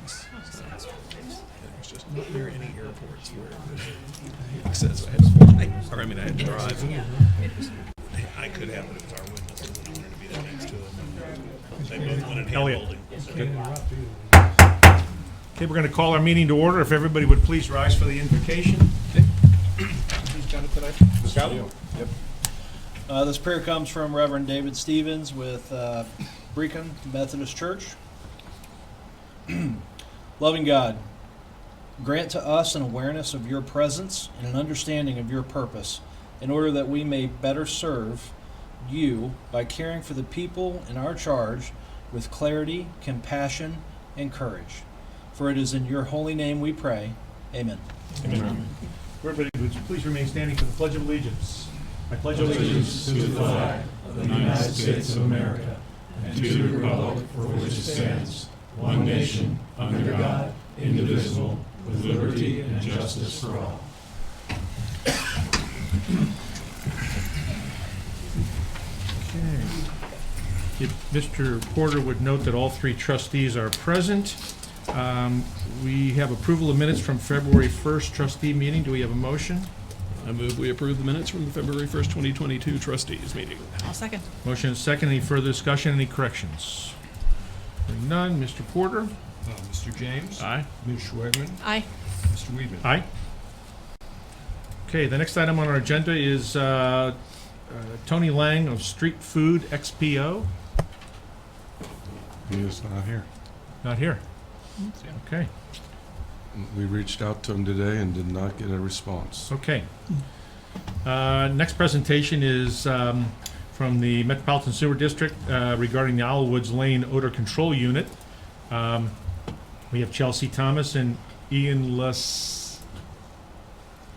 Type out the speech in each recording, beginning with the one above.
things. So it's just not near any airports where it says I had to fly, or I mean I had to drive. I could have it as our witnesses, and I wanted to be there next to them. They both wanted hand-holding. Okay, we're going to call our meeting to order. If everybody would please rise for the invocation. Who's got it today? Scott? Yep. This prayer comes from Reverend David Stevens with Brecon Methodist Church. Loving God, grant to us an awareness of your presence and an understanding of your purpose, in order that we may better serve you by caring for the people in our charge with clarity, compassion, and courage. For it is in your holy name we pray. Amen. Amen. Everybody, would you please remain standing for the Pledge of Allegiance? I pledge allegiance to the flag of the United States of America and to the republic for which it stands, one nation, under God, indivisible, with liberty and justice for all. Okay. If Mr. Porter would note that all three trustees are present. We have approval of minutes from February 1st trustee meeting. Do we have a motion? I move we approve the minutes from the February 1st, 2022 trustees meeting. I'll second. Motion is second. Any further discussion? Any corrections? Hearing none. Mr. Porter? Mr. James? Aye. Ms. Schwegman? Aye. Mr. Weedman? Aye. Okay, the next item on our agenda is Tony Lang of Street Food XPO. He is not here. Not here. Okay. We reached out to him today and did not get a response. Okay. Next presentation is from the Metropolitan Sewer District regarding the Owlwoods Lane Odor Control Unit. We have Chelsea Thomas and Ian Lasky.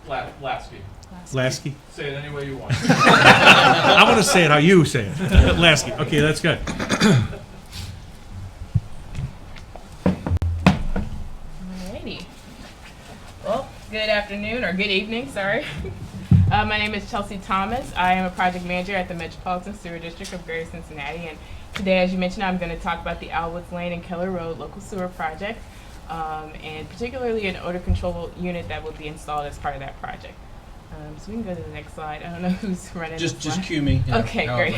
Lasky? Say it any way you want. I want to say it how you say it. Lasky. Okay, that's good. Alrighty. Well, good afternoon or good evening, sorry. My name is Chelsea Thomas. I am a project manager at the Metropolitan Sewer District of Greater Cincinnati, and today, as you mentioned, I'm going to talk about the Owlwoods Lane and Keller Road local sewer project, and particularly an odor control unit that will be installed as part of that project. So we can go to the next slide. I don't know who's running this slide. Just cue me. Okay, great.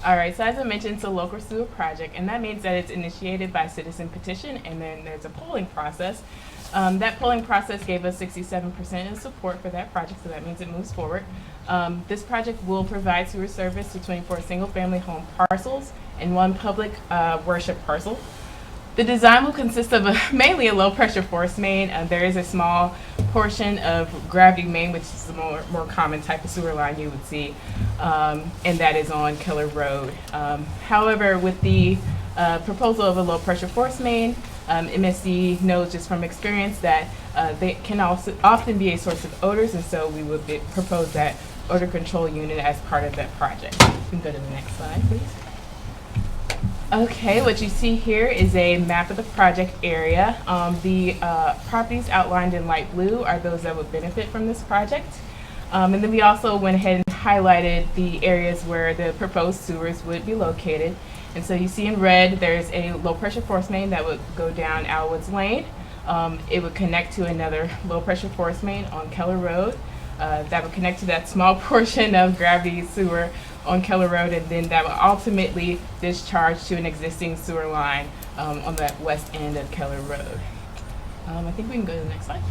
All right, so as I mentioned, it's a local sewer project, and that means that it's initiated by citizen petition, and then there's a polling process. That polling process gave us 67% of support for that project, so that means it moves forward. This project will provide sewer service to 24 single-family home parcels and 1 public worship parcel. The design will consist of mainly a low-pressure force main. There is a small portion of gravity main, which is the more common type of sewer line you would see, and that is on Keller Road. However, with the proposal of a low-pressure force main, MSD knows just from experience that they can also often be a source of odors, and so we would propose that odor control unit as part of that project. You can go to the next slide, please. Okay, what you see here is a map of the project area. The properties outlined in light blue are those that would benefit from this project. And then we also went ahead and highlighted the areas where the proposed sewers would be located. And so you see in red, there's a low pressure force main that would go down Owlwoods Lane. It would connect to another low pressure force main on Keller Road. That would connect to that small portion of gravity sewer on Keller Road, and then that will ultimately discharge to an existing sewer line on that west end of Keller Road. I think we can go to the next slide.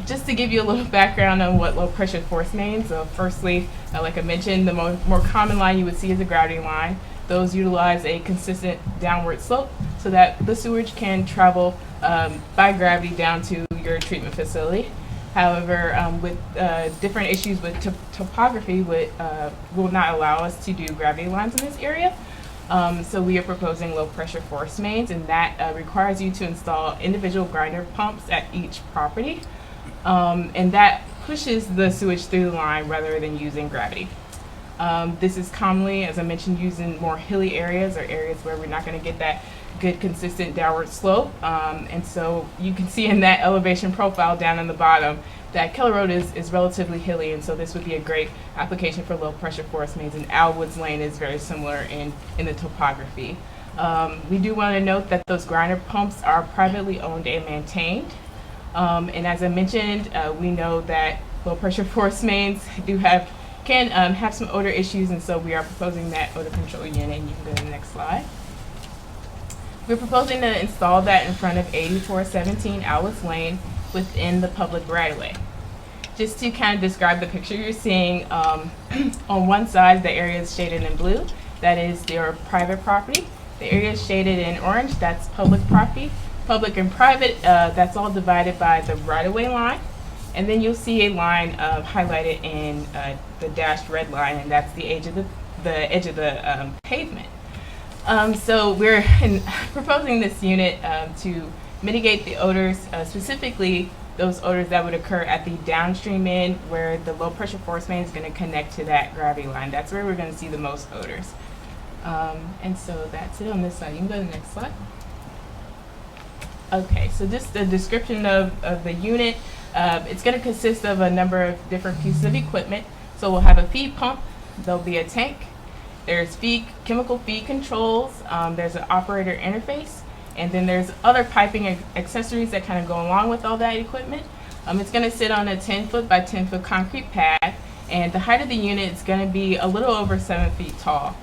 Just to give you a little background on what low pressure force mains. So firstly, like I mentioned, the more common line you would see is a gravity line. Those utilize a consistent downward slope so that the sewage can travel by gravity down to your treatment facility. However, with different issues with topography will not allow us to do gravity lines in this area. So we are proposing low pressure force mains, and that requires you to install individual grinder pumps at each property. And that pushes the sewage through the line rather than using gravity. This is commonly, as I mentioned, used in more hilly areas or areas where we're not going to get that good consistent downward slope. And so you can see in that elevation profile down in the bottom that Keller Road is relatively hilly, and so this would be a great application for low pressure force mains, and Owlwoods Lane is very similar in the topography. We do want to note that those grinder pumps are privately owned and maintained. And as I mentioned, we know that low pressure force mains can have some odor issues, and so we are proposing that odor control unit. You can go to the next slide. We're proposing to install that in front of 8417 Alice Lane within the public right-of-way. Just to kind of describe the picture you're seeing, on one side, the area is shaded in blue. That is their private property. The area shaded in orange, that's public property. Public and private, that's all divided by the right-of-way line. And then you'll see a line highlighted in the dashed red line, and that's the edge of the pavement. So we're proposing this unit to mitigate the odors, specifically those odors that would occur at the downstream end where the low pressure force main is going to connect to that gravity line. That's where we're going to see the most odors. And so that's it on this side. You can go to the next slide. Okay, so just the description of the unit. It's going to consist of a number of different pieces of equipment. So we'll have a feed pump, there'll be a tank, there's chemical feed controls, there's an operator interface, and then there's other piping and accessories that kind of go along with all that equipment. It's going to sit on a 10-foot by 10-foot concrete pad, and the height of the unit is going to be a little over 7 feet tall.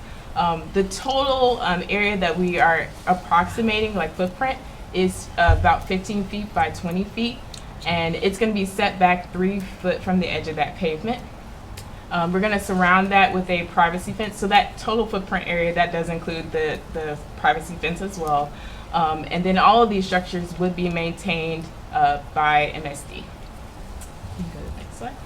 The total area that we are approximating, like footprint, is about 15 feet by 20 feet. And it's going to be set back 3 foot from the edge of that pavement. We're going to surround that with a privacy fence. So that total footprint area, that does include the privacy fence as well. And then all of these structures would be maintained by MSD. You can go to the next slide.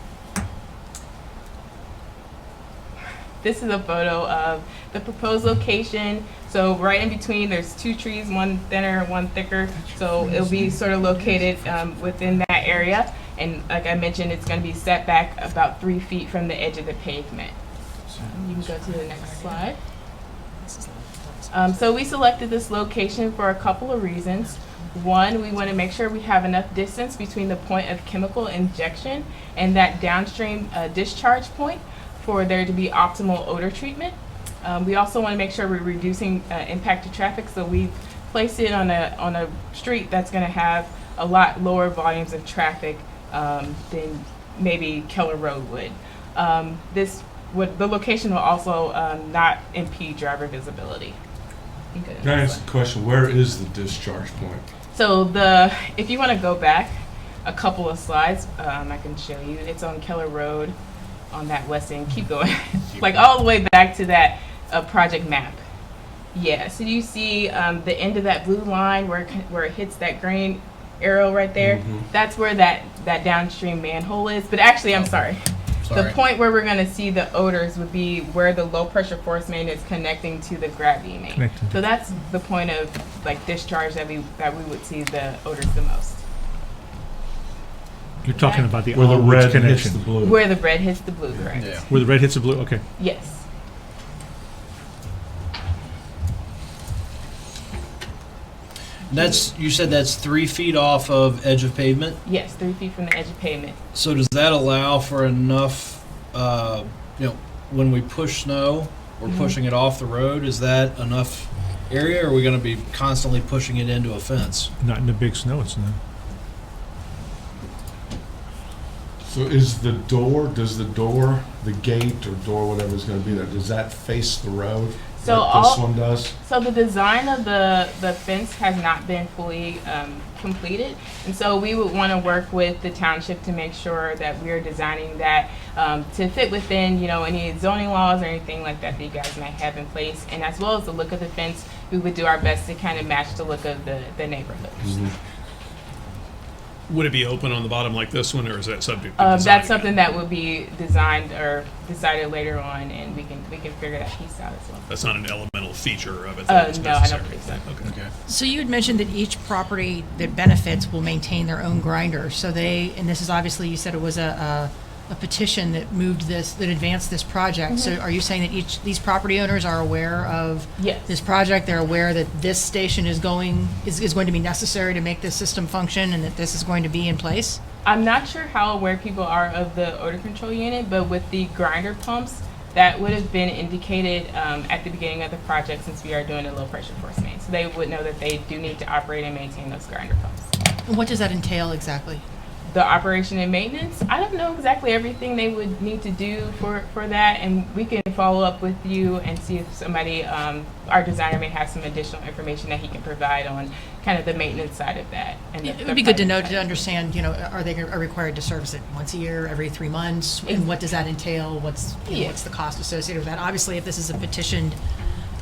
This is a photo of the proposed location. So right in between, there's 2 trees, one thinner, one thicker. So it'll be sort of located within that area. And like I mentioned, it's going to be set back about 3 feet from the edge of the pavement. You can go to the next slide. So we selected this location for a couple of reasons. One, we want to make sure we have enough distance between the point of chemical injection and that downstream discharge point for there to be optimal odor treatment. We also want to make sure we're reducing impact to traffic, so we've placed it on a street that's going to have a lot lower volumes of traffic than maybe Keller Road would. The location will also not impede driver visibility. Can I ask a question? Where is the discharge point? So if you want to go back a couple of slides, I can show you. It's on Keller Road on that west end. Keep going. Like all the way back to that project map. Yeah, so you see the end of that blue line where it hits that green arrow right there. Mm-hmm. That's where that downstream manhole is. But actually, I'm sorry. The point where we're going to see the odors would be where the low pressure force main is connecting to the gravity main. So that's the point of like discharge that we would see the odors the most. You're talking about the where the red connection. hits the blue. Where the red hits the blue, correct? Yeah. Where the red hits the blue. Okay. Yes. You said that's 3 feet off of edge of pavement. Yes, 3 feet from the edge of pavement. So does that allow for enough? When we push snow, we're pushing it off the road. Is that enough area, or are we going to be constantly pushing it into a fence? Not in the big snow, it's not. So does the gate or door, whatever is going to be there, does that face the road? So like this one does? So the design of the fence has not been fully completed, and so we would want to work with the township to make sure that we are designing that to fit within, any zoning laws or anything like that you guys might have in place, and as well as the look of the fence, we would do our best to kind of match the look of the neighborhood. Mm-hmm. Would it be open on the bottom like this one, or is that subject to design That's again? something that will be designed or decided later on, and we can figure that piece out as well. That's not an elemental feature of it that's No, I necessary. don't believe so. Okay. So you had mentioned that each property that benefits will maintain their own grinder. So and this is obviously, you said it was a petition that advanced this project. So are you saying that these property owners are aware of Yes. this project? They're aware that this station is going to be necessary to make this system function, and that this is going to be in place? I'm not sure how aware people are of the odor control unit, but with the grinder pumps, That would have been indicated at the beginning of the project, since we are doing a low pressure force main. So they would know that they do need to operate and maintain those grinder pumps. What does that entail exactly? The operation and maintenance, I don't know exactly everything they would need to do for that, and we can follow up with you and see if somebody, our designer may have some additional information that he can provide on kind of the maintenance side of that. And It would be good to know, to understand, are they are required to service it once a year, every 3 months? And what does that entail? What's the cost associated with that? Obviously, if this is a petitioned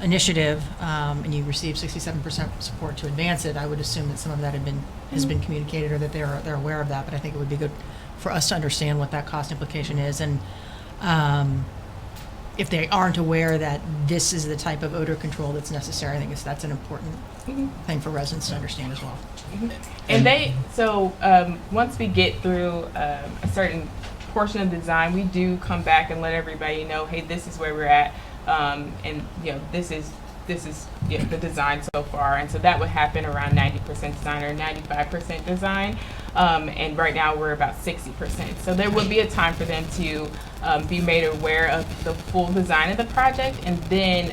initiative, and you receive 67% support to advance it, I would assume that some of that has been communicated, or that they're aware of that. But I think it would be good for us to understand what that cost implication is, and if they aren't aware that this is the type of odor control that's necessary, I think that's an important thing for residents to understand as well. And once we get through a certain portion of the design, we do come back and let everybody know, hey, this is where we're at. And this is the design so far, and so that would happen around 90% design or 95% design, and right now we're about 60%. So there would be a time for them to be made aware of the full design of the project, and then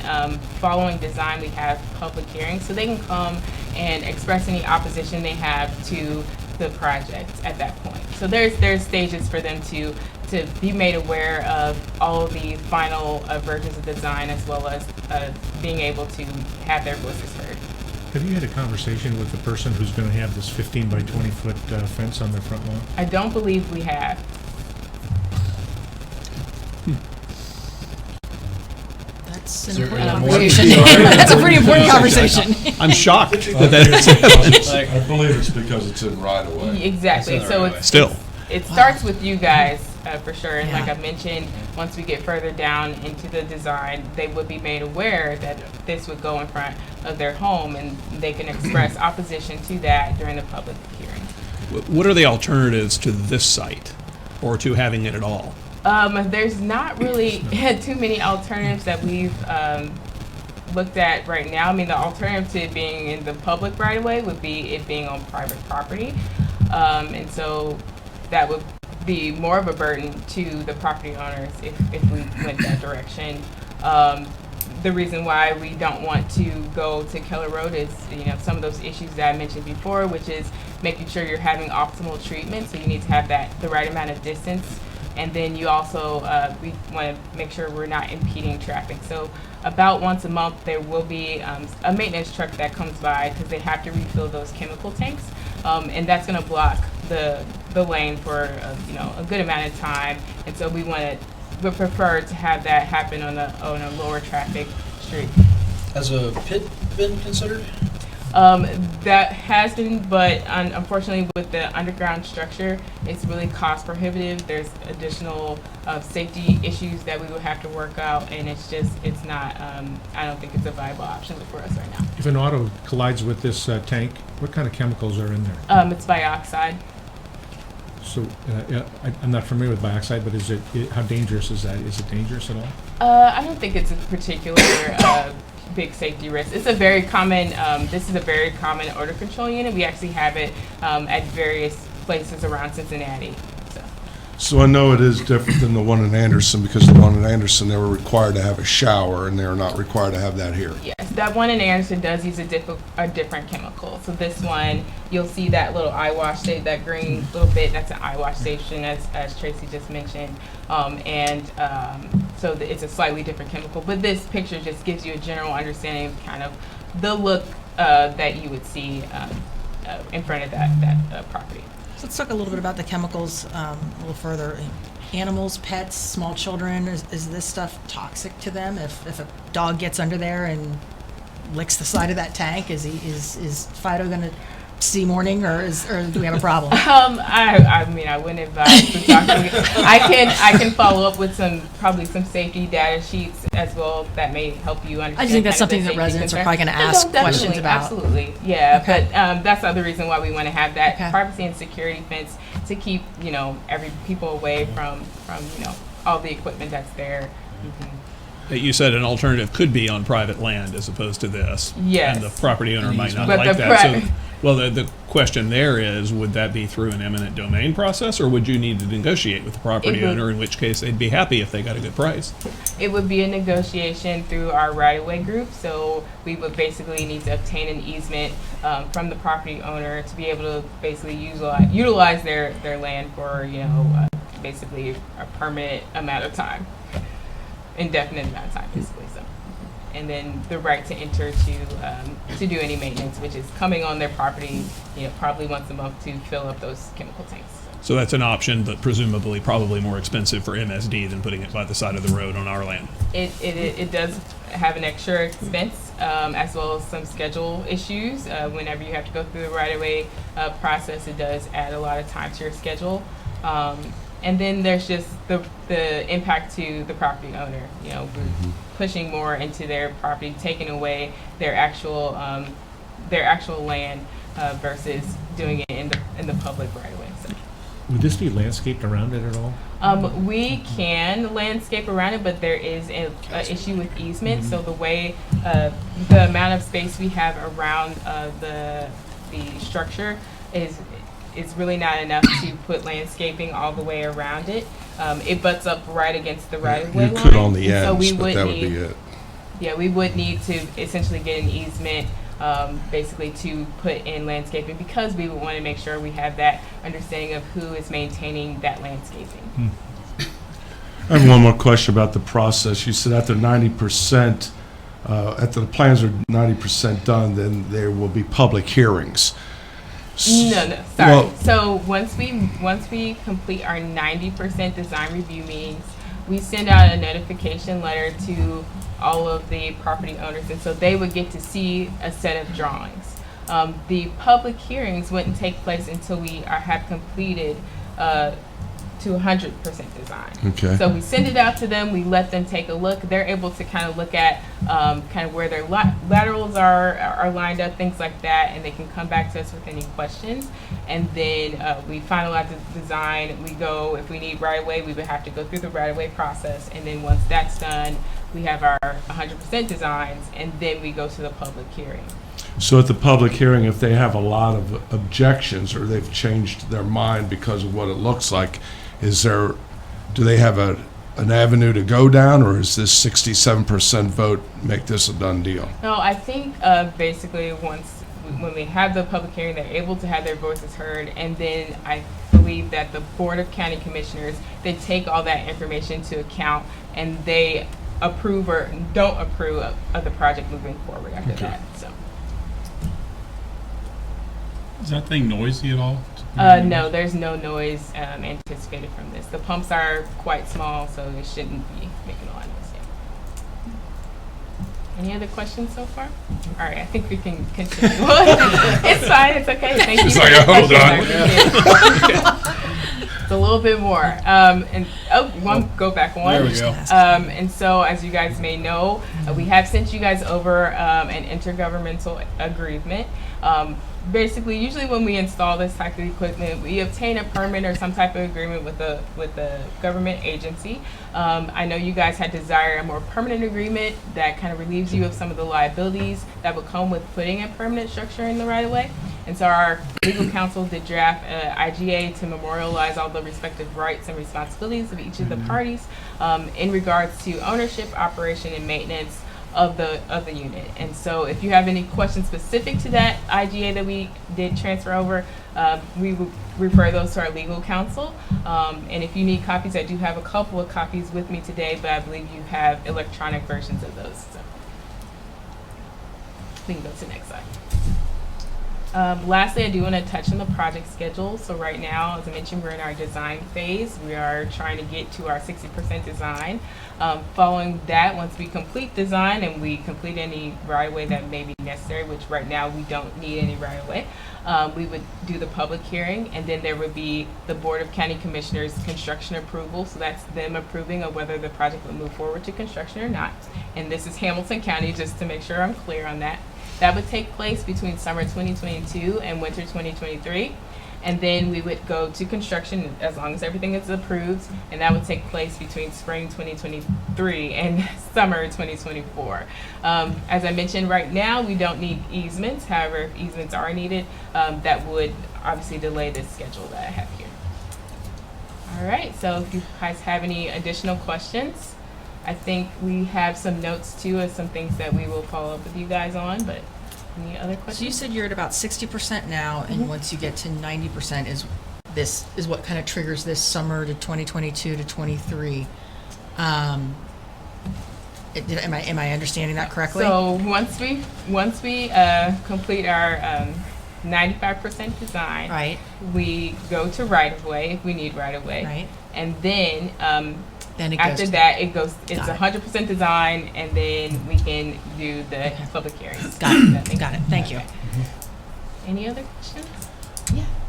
following design we have public hearings, so they can come and express any opposition they have to the project at that point. So there's stages for them to be made aware of all of the final versions of design, as well as being able to have their voices heard. Have you had a conversation with the person who's going to have this 15 by 20 foot fence on their front lawn? I don't believe we have. That's Is an there important any more? conversation. That's a pretty important conversation. I'm shocked that Like, I believe it's because it's in right of way. Exactly. That's So another it's still. it starts with you guys for sure, and Yeah. like I mentioned, once we get further down into the design, they would be made aware that this would go in front of their home, and they can express opposition to that during the public hearing. What are the alternatives to this site, or to having it at all? There's not really too many alternatives that we've looked at right now. I mean, the alternative to being in the public right of way would be it being on private property, and so that would be more of a burden to the property owners if we went that direction. The reason why we don't want to go to Keller Road is, some of those issues that I mentioned before, which is making sure you're having optimal treatment. So you need to have the right amount of distance. And then you also, we want to make sure we're not impeding traffic. So about once a month, there will be a maintenance truck that comes by, because they have to refill those chemical tanks. And that's going to block the lane for a good amount of time. And so we prefer to have that happen on a lower traffic street. has a pit been considered? That has been, but unfortunately with the underground structure, it's really cost prohibitive. There's additional safety issues that we would have to work out, and it's not, I don't think it's a viable option for us right now. If an auto collides with this tank, what kind of chemicals are in there? It's bioxide. So I'm not familiar with bioxide, but how dangerous is that? Is it dangerous at all? I don't think it's a particular big safety risk. It's a very common, this is a very common odor control unit. We actually have it at various places around Cincinnati. So I know it is different than the one in Anderson, because the one in Anderson, they were required to have a shower, and they're not required to have that here. Yes, that one in Anderson does use a different chemical. So this one, you'll see that little eye wash station, that green little bit, that's an eye wash station, as Tracy just mentioned. So it's a slightly different chemical. But this picture just gives you a general understanding of kind of the look that you would see in front of that property. So let's talk a little bit about the chemicals a little further. Animals, pets, small children, is this stuff toxic to them? If a dog gets under there and licks the side of that tank, is Fido going to see morning, or do we have a problem? I mean, I wouldn't advise to talk to me. I can follow up with probably some safety data sheets as well that may help you understand. I just think that's kind of something the that safety residents are concern. probably going to No, ask definitely, questions about. Absolutely, yeah. Okay. But that's the other reason why we want to have that Okay. privacy and security fence to keep every people away from all the equipment that's there. You said an alternative could be on private land as opposed to this. Yes. And the property owner might not But like the that. So Well, the question there is, would that be through an eminent domain process, or would you need to negotiate with the property It would- owner, in which case they'd be happy if they got a good price? It would be a negotiation through our right-of-way group, so we would basically need to obtain an easement from the property owner to be able to basically utilize their land for, basically a permanent amount of time, indefinite amount of time, basically. So, and then the right to enter to do any maintenance, which is coming on their property, probably once a month to fill up those chemical tanks. So that's an option, but presumably probably more expensive for MSD than putting it by the side of the road on our land. It does have an extra expense, as well as some schedule issues. Whenever you have to go through the right-of-way process, it does add a lot of time to your schedule. And then there's just the impact to the property owner. We're pushing more into their property, taking away their actual land versus doing it in the public right-of-way. So. Would this be landscaped around it at all? We can landscape around it, but there is an issue with easement. So the way, the amount of space we have around the structure is really not enough to put landscaping all the way around it. It butts up right against the right-of-way line. You could on the and so ends, we but that would need, be it. Yeah, we would need to essentially get an easement, basically to put in landscaping, because we would want to make sure we have that understanding of who is maintaining that landscaping. I have one more question about the process. You said after 90%, after the plans are 90% done, then there will be public hearings. No, sorry. Well- So once we complete our 90% design review meetings, we send out a notification letter to all of the property owners, and so they would get to see a set of drawings. The public hearings wouldn't take place until we have completed to 100% design. Okay. So we send it out to them, we let them take a look. They're able to kind of look at kind of where their laterals are lined up, things like that, and they can come back to us with any questions. And then we finalize the design. We go, if we need right-of-way, we would have to go through the right-of-way process. And then once that's done, we have our 100% designs, and then we go to the public hearing. So at the public hearing, if they have a lot of objections or they've changed their mind because of what it looks like, do they have an avenue to go down, or is this 67% vote make this a done deal? No, I think basically when we have the public hearing, they're able to have their voices heard, and then I believe that the Board of County Commissioners, they take all that information into account, and they approve or don't approve of the project moving forward after that. So. Is that thing noisy at all? No, there's no noise anticipated from this. The pumps are quite small, so it shouldn't be making a lot of noise. Yeah. Any other questions so far? All right, I think we can continue. It's fine. It's okay. Thank you. She's for like, the hold questions. on. It's a little bit more. Go back one. There we go. And so, as you guys may know, we have sent you guys over an intergovernmental agreement. Basically, usually when we install this type of equipment, we obtain a permit or some type of agreement with the government agency. I know you guys had desired a more permanent agreement that kind of relieves you of some of the liabilities that would come with putting a permanent structure in the right-of-way. And so our legal counsel did draft IGA to memorialize all the respective rights and responsibilities of each of the parties in regards to ownership, operation, and maintenance of the unit. And so if you have any questions specific to that IGA that we did transfer over, we will refer those to our legal counsel. And if you need copies, I do have a couple of copies with me today, but I believe you have electronic versions of those. So we can go to the next slide. Lastly, I do want to touch on the project schedule. So right now, as I mentioned, we're in our design phase. We are trying to get to our 60% design. Following that, once we complete design and we complete any right-of-way that may be necessary, which right now we don't need any right-of-way, we would do the public hearing, and then there would be the Board of County Commissioners construction approval. So that's them approving of whether the project would move forward to construction or not. And this is Hamilton County, just to make sure I'm clear on that. That would take place between summer 2022 and winter 2023. And then we would go to construction as long as everything is approved, and that would take place between spring 2023 and summer 2024. As I mentioned, right now we don't need easements. However, if easements are needed, that would obviously delay this schedule that I have here. All right, so if you guys have any additional questions, I think we have some notes too of some things that we will follow up with you guys on, but any other questions? So you said you're at about 60% now, and once you get to 90% is what kind of triggers this summer to 2022 to 23. Am I understanding that correctly? So once we complete our 95% design, Right, we go to right of way if we need right of way, right. and then Then it goes after to- that it's Got it. 100% design, and then we can do the Okay. public hearings. Got it, That makes got it. sense? Thank you. Okay. Any other questions?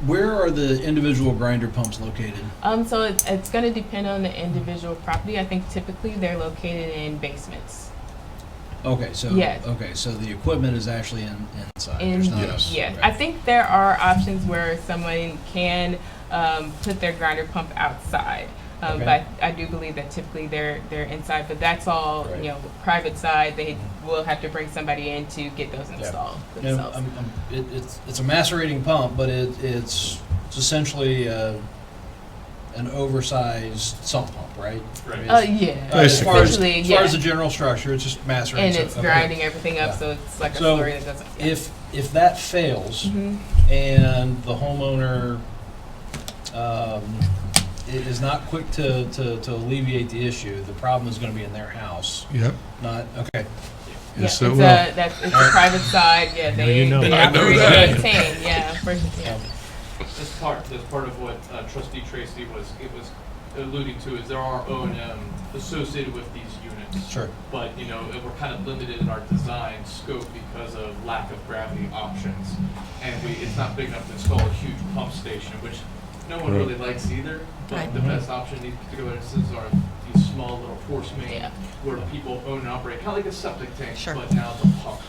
Where are the individual grinder pumps located? So it's going to depend on the individual property. I think typically they're located in basements. Okay, so Yes. okay, so the equipment is actually inside. In, There's not yes, okay. I think there are options where someone can put their grinder pump outside. Okay. But I do believe that typically they're inside, but that's all, Right. you know, private side. They will have to bring somebody in to get those installed Yeah, themselves. it's a macerating pump, but it's essentially an oversized sump pump, right? Right. Yeah, As far as essentially, as far as yeah. the general structure, it's just macerating. And so- it's okay. grinding everything up, Yeah. so it's like a So, slurry that doesn't. Yeah. If that fails Mhm. and the homeowner is not quick to alleviate the issue, the problem is going to be in their house, Yep. not okay. Yeah, Yes, it it's will. it's a private side. Yeah, they you know they that. operate I know and that. maintain. Yeah, yeah. That's part of what Trustee Tracy was alluding to, is there are O&M associated with these units. Sure. But, you know, we're kind of limited in our design scope because of lack of gravity options. And it's not big enough to install a huge pump station, which no one really likes either. But Right. the best option in these particular instances are these small little force main Yeah. where people own and operate, kind of like a septic tank, Sure. but now it's a pump.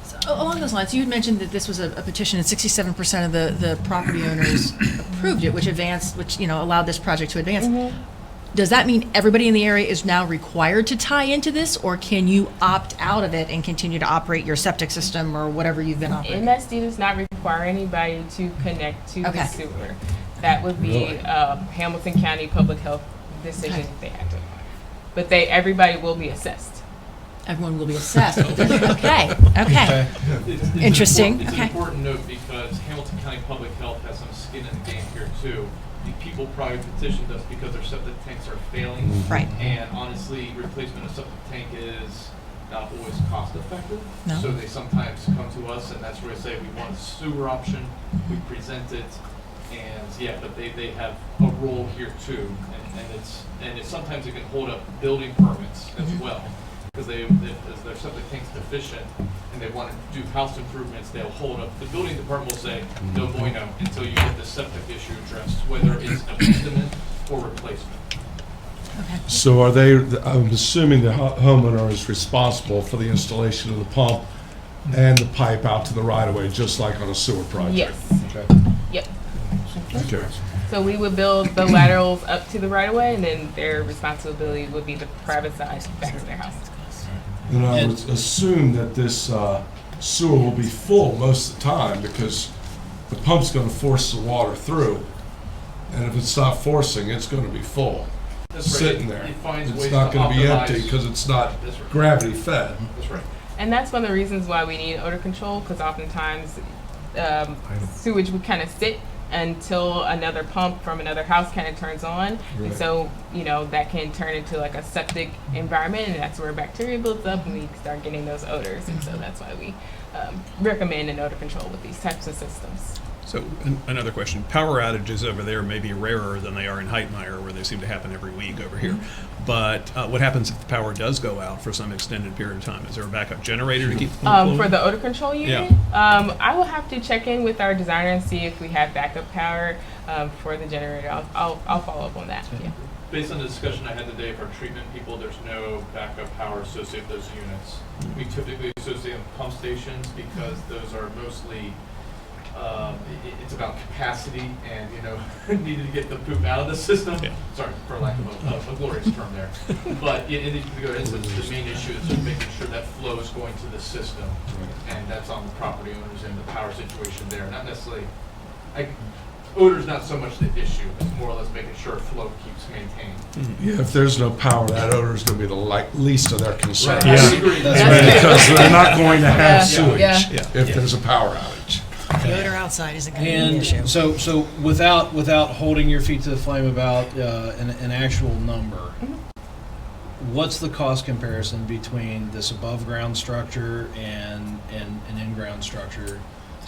So, along those lines, you had mentioned that this was a petition, and 67% of the property owners approved it, which allowed this project to advance. Mm-hmm. Does that mean everybody in the area is now required to tie into this, or can you opt out of it and continue to operate your septic system or whatever you've been operating? MSD does not require anybody to connect to Okay. the sewer. That would be Hamilton County Public Health decision Okay. if they have to. But everybody will be assessed. Everyone will be assessed. Okay. It's Interesting. It's Okay. an important note because Hamilton County Public Health has some skin in the game here too. The people probably petitioned us because their septic tanks are failing. Right. And honestly, replacement of septic tank is not always cost effective. No. So they sometimes come to us, and that's where they say we want a sewer option. We present it, and yeah, but they have a role here too, and it's sometimes it can hold up building permits as well. Because as their septic tank's deficient and they want to do house improvements, they'll hold up. The building department will say, no bueno, until you get the septic issue addressed, whether it's abandonment or replacement. Okay. So I'm assuming the homeowner is responsible for the installation of the pump and the pipe out to the right-of-way, just like on a sewer project? Yes. Okay. Yep. Okay. So we would build the laterals up to the right of way, and then their responsibility would be the private side back to their house. And I would assume that this sewer will be full most of the time because the pump's going to force the water through. And if it's not forcing, it's going to be full, That's right. sitting there. It finds ways It's to not going to be empty optimize- because it's not That's right. gravity fed. That's right. And that's one of the reasons why we need odor control, because oftentimes sewage would kind of sit until another pump from another house kind of turns on. And Right. so, that can turn into like a septic environment, and that's where bacteria builds up and we start getting those odors. And so that's why we recommend an odor control with these types of systems. So another question, power outages over there may be rarer than they are in Heitmeyer, where they seem to happen every week over here. But what happens if the power does go out for some extended period of time? Is there a backup generator to keep the pump flowing? For the odor control unit, I will have to check in with our designer and see if we have backup power for the generator. I'll follow up on that. Yeah. Based on the discussion I had today of our treatment people, there's no backup power associated with those units. We typically associate with pump stations because those are mostly It's about capacity and, you know, needing to get the poop out of the system. Yeah. Sorry for lack of a glorious term there. But the main issue is just making sure that flow is going to the system. And that's on the property owners and the power situation there. Not necessarily, odor's not so much the issue. It's more or less making sure flow keeps maintained. Yeah, if there's no power, that odor is going to be the least of their concern. Right. Yeah. I agree. That's That's Because they're not going to have Yeah. sewage Yeah. if there's a power outage. The odor outside isn't going to be an And issue. so without holding your feet to the flame about an actual number, what's the cost comparison between this above ground structure and an in ground structure?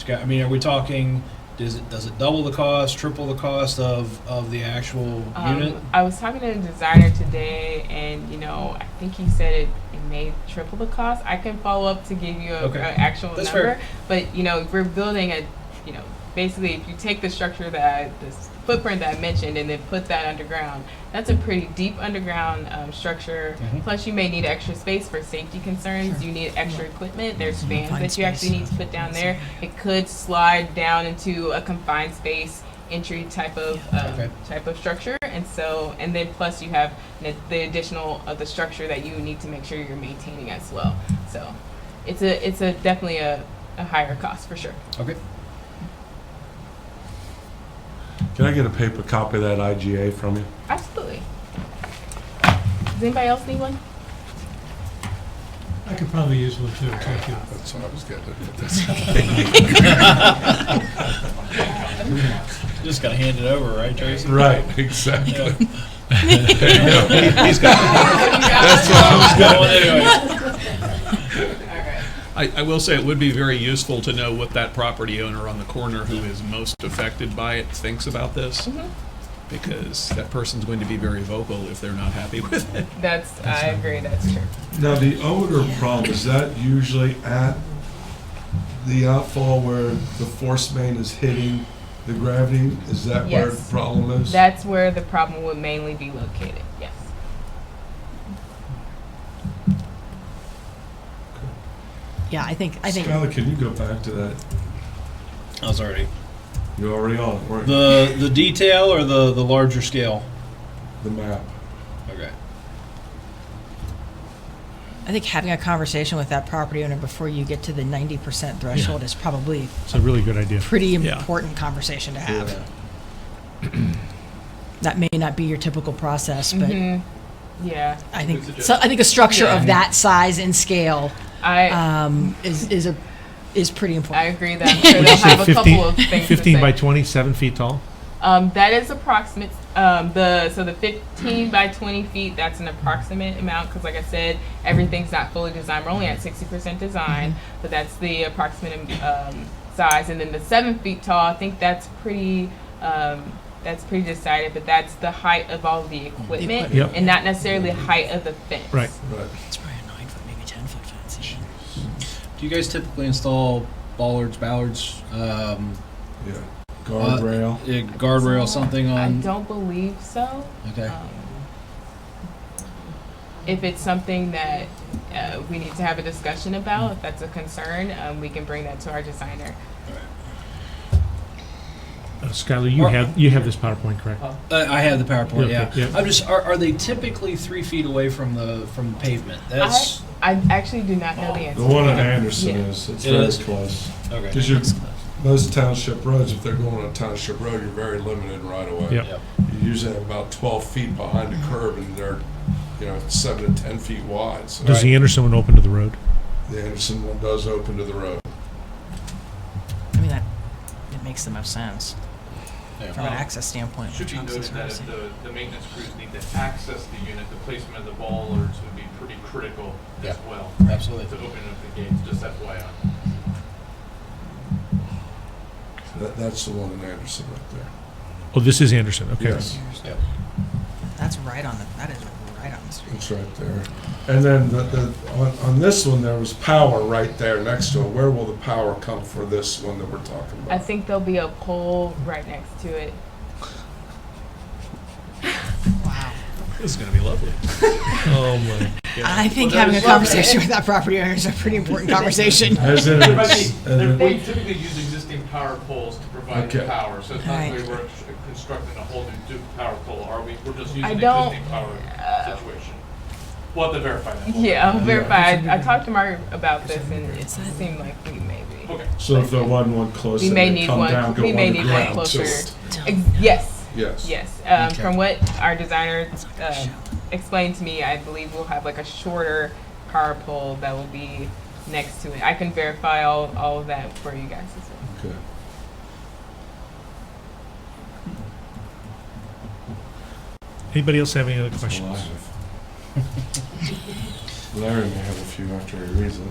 I mean, are we talking? Does it double the cost, triple the cost of the actual unit? I was talking to a designer today, and you know, I think he said it may triple the cost. I can follow up to give you Okay. an actual That's number, fair. but you know, if we're building basically, if you take the structure this footprint that I mentioned, and then put that underground, that's a pretty deep underground structure. Mhm. Plus, you may need extra space for safety concerns. Sure. You need extra equipment. There's fans Confined that you actually space. need to put down there. It could slide down into a confined space entry type of Okay. structure, and then plus you have the additional of the structure that you need to make sure you're maintaining as well. So it's a definitely a higher cost for sure. Okay. Can I get a paper copy of that IGA from you? Absolutely. Does anybody else need one? I could probably use one too, thank you. That's what I was getting at. Just gotta hand it over, right, Tracy? Right, exactly. He's got That's what I was Going anyway. I will say it would be very useful to know what that property owner on the corner who is most affected by it thinks about this, because that person's going to be very vocal if they're not happy with it. I agree. That's true. Now, the odor problem, is that usually at the outfall where the force main is hitting the gravity? Is that where the Yes. problem is? That's where the problem would mainly be located. Yes. Yeah, I think Skylar, can you go back to that? I was already. You're already on it, weren't you? The detail or the larger scale? The map. Okay. I think having a conversation with that property owner before you get to the 90% threshold is probably It's a really good idea. a pretty Yeah. important conversation to have. Yeah. That may not be your typical process, but Yeah. I think a structure Yeah. of that size and scale I is pretty I important. agree that I'm sure they'll have a couple of things 15 to by say. 20, 7 feet tall? That is approximate. The 15 by 20 feet, that's an approximate amount because, like I said, everything's not fully designed. We're only at 60% design, but that's the approximate size. And then the 7 feet tall, I think that's pretty decided, but that's the height of all the equipment Yep. and not necessarily the height of the fence. Right. Right. It's probably a 9 foot, maybe 10 foot fence. Do you guys typically install ballards, Yeah. Guardrail. guardrail, something I on? don't believe so. Okay. If it's something that we need to have a discussion about, if that's a concern, we can bring that to our designer. Skylar, Or- you have this PowerPoint, correct? I have the PowerPoint. Yeah, Yeah. okay, yeah. I'm just. Are they typically 3 feet away from the pavement? That's I actually do not know the answer. The one to in that. Anderson Yeah. is, it's It very is? close. okay. Because most township roads, if they're going on a township road, you're very limited right away. Yep. Yep. You usually have about 12 feet behind the curb, and they're, 7 to 10 feet wide. So Does the Anderson one open to the road? the Anderson one does open to the road. I mean, it makes the most sense Yeah. from an access standpoint. Should be when it comes noted to that if servicing. the maintenance crews need to access the unit, the placement of the bollards would be pretty critical as Yeah. well. Absolutely. To open up the gates, just FYI. That's the one in Anderson right there. Oh, this is Anderson, okay. Yes, Yep. That is right on the street. it's right there. And then on this one, there was power right there next to it. Where will the power come for this one that we're talking about? I think there'll be a pole right next to it. Wow. This is going to be lovely. Oh my! I think Well, having a there's- conversation with that property owner is a pretty important conversation. Has it, We typically use existing power poles to provide the Okay. power, so it's not Right. like we're constructing a whole new power pole, are we? We're just using I the don't- existing power situation. We'll have to verify that. Yeah, I'll verify. I talked to Mark about this, and it seemed like we may be. Okay. so if there wasn't one close, We then may they need come one. down, go We may need one underground, closer. just- Yes. Yes. Yes. From what our designer explained to me, I believe we'll have like a shorter power pole that will be next to it. I can verify all of that for you guys as well. Okay. Anybody else have any other questions? Larry may have a few after he reads it.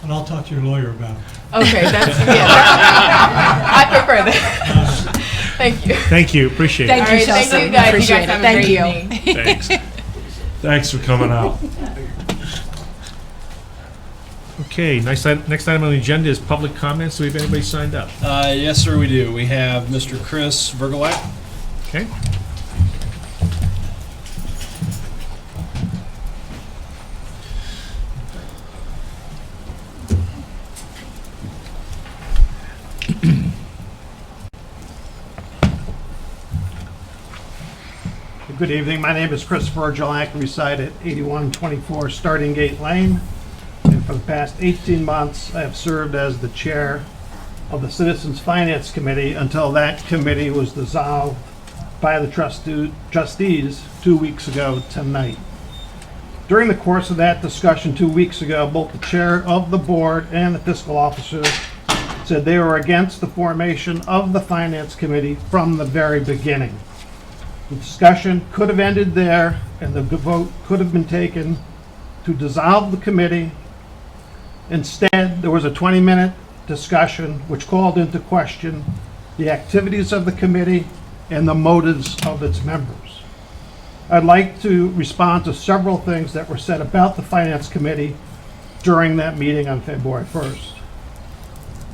And I'll talk to your lawyer about it. Okay, that's I prefer that. Thank you. Thank you, appreciate Thank it. you, All right, Chelsea. thank you guys. Appreciate You guys it. have a Thank great you. evening. Thanks. Thanks for coming out. Okay, next item on the agenda is public comments. Do we have anybody signed up? Yes, sir, we do. We have Mr. Chris Vergelak. Okay. Good evening. My name is Chris Vergelak. I reside at 8124 Starting Gate Lane. And for the past 18 months, I have served as the chair of the Citizens Finance Committee until that committee was dissolved by the trustees 2 weeks ago tonight. During the course of that discussion 2 weeks ago, both the chair of the board and the fiscal officer said they were against the formation of the Finance Committee from the very beginning. The discussion could have ended there, and the vote could have been taken to dissolve the committee. Instead, there was a 20-minute discussion which called into question the activities of the committee and the motives of its members. I'd like to respond to several things that were said about the Finance Committee during that meeting on February 1st.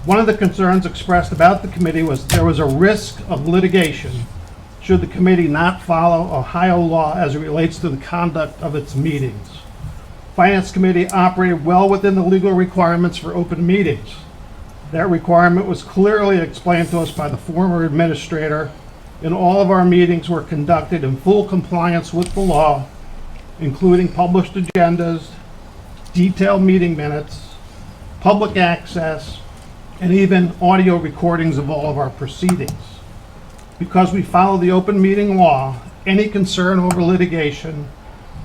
One of the concerns expressed about the committee was there was a risk of litigation should the committee not follow Ohio law as it relates to the conduct of its meetings. Finance Committee operated well within the legal requirements for open meetings. That requirement was clearly explained to us by the former administrator, and all of our meetings were conducted in full compliance with the law, including published agendas, detailed meeting minutes, public access, and even audio recordings of all of our proceedings. Because we follow the open meeting law, any concern over litigation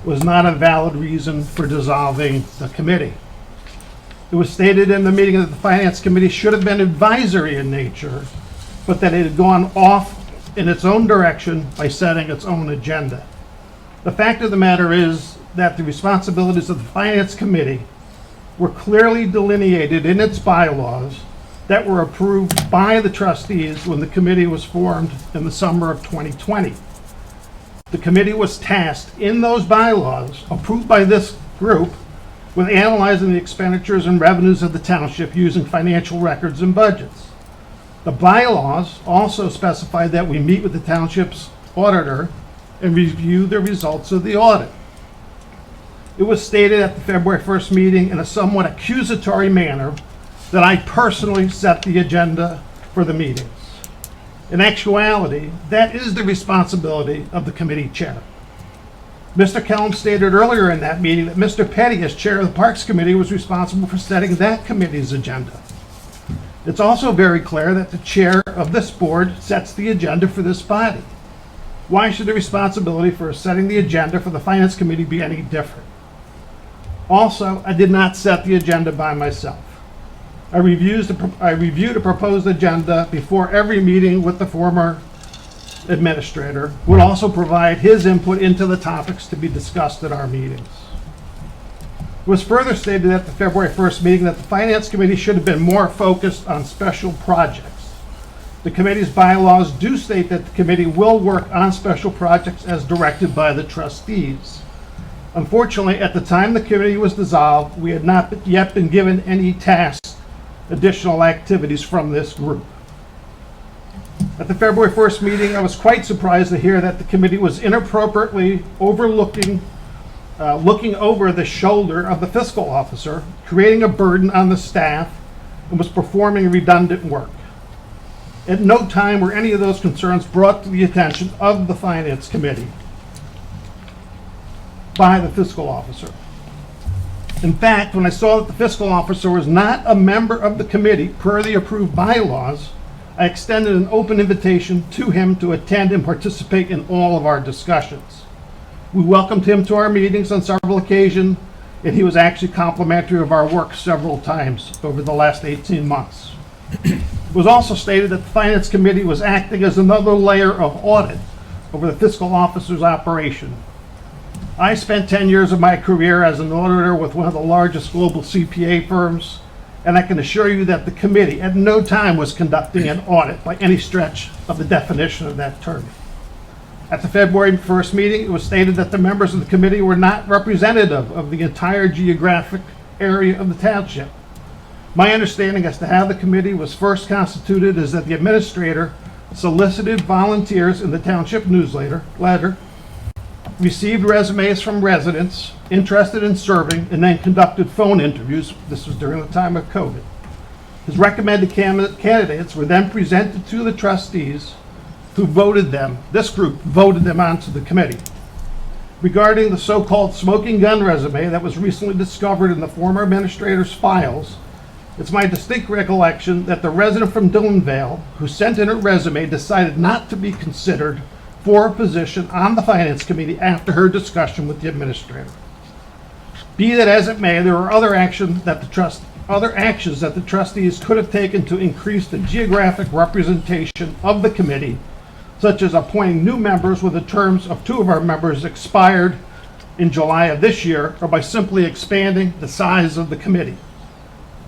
was not a valid reason for dissolving the committee. It was stated in the meeting that the Finance Committee should have been advisory in nature, but that it had gone off in its own direction by setting its own agenda. The fact of the matter is that the responsibilities of the Finance Committee were clearly delineated in its bylaws that were approved by the trustees when the committee was formed in the summer of 2020. The committee was tasked in those bylaws, approved by this group, with analyzing the expenditures and revenues of the township using financial records and budgets. The bylaws also specify that we meet with the township's auditor and review the results of the audit. It was stated at the February 1st meeting in a somewhat accusatory manner that I personally set the agenda for the meetings. In actuality, that is the responsibility of the committee chair. Mr. Kellum stated earlier in that meeting that Mr. Petty, as chair of the Parks Committee, was responsible for setting that committee's agenda. It's also very clear that the chair of this board sets the agenda for this body. Why should the responsibility for setting the agenda for the Finance Committee be any different? Also, I did not set the agenda by myself. I reviewed a proposed agenda before every meeting with the former administrator, would also provide his input into the topics to be discussed at our meetings. It was further stated at the February 1st meeting that the Finance Committee should have been more focused on special projects. The committee's bylaws do state that the committee will work on special projects as directed by the trustees. Unfortunately, at the time the committee was dissolved, we had not yet been given any tasks, additional activities from this group. At the February 1st meeting, I was quite surprised to hear that the committee was inappropriately looking over the shoulder of the fiscal officer, creating a burden on the staff, and was performing redundant work. At no time were any of those concerns brought to the attention of the Finance Committee by the fiscal officer. In fact, when I saw that the fiscal officer was not a member of the committee per the approved bylaws, I extended an open invitation to him to attend and participate in all of our discussions. We welcomed him to our meetings on several occasions, and he was actually complimentary of our work several times over the last 18 months. It was also stated that the Finance Committee was acting as another layer of audit over the fiscal officer's operation. I spent 10 years of my career as an auditor with one of the largest global CPA firms, and I can assure you that the committee at no time was conducting an audit by any stretch of the definition of that term. At the February 1st meeting, it was stated that the members of the committee were not representative of the entire geographic area of the township. My understanding as to how the committee was first constituted is that the administrator solicited volunteers in the township newsletter, received resumes from residents interested in serving, and then conducted phone interviews. This was during the time of COVID. His recommended candidates were then presented to the trustees who voted them. This group voted them onto the committee. Regarding the so-called smoking gun resume that was recently discovered in the former administrator's files, it's my distinct recollection that the resident from Dillonvale who sent in a resume decided not to be considered for a position on the Finance Committee after her discussion with the administrator. Be that as it may, there were other actions that the trustees could have taken to increase the geographic representation of the committee, such as appointing new members when the terms of two of our members expired in July of this year, or by simply expanding the size of the committee.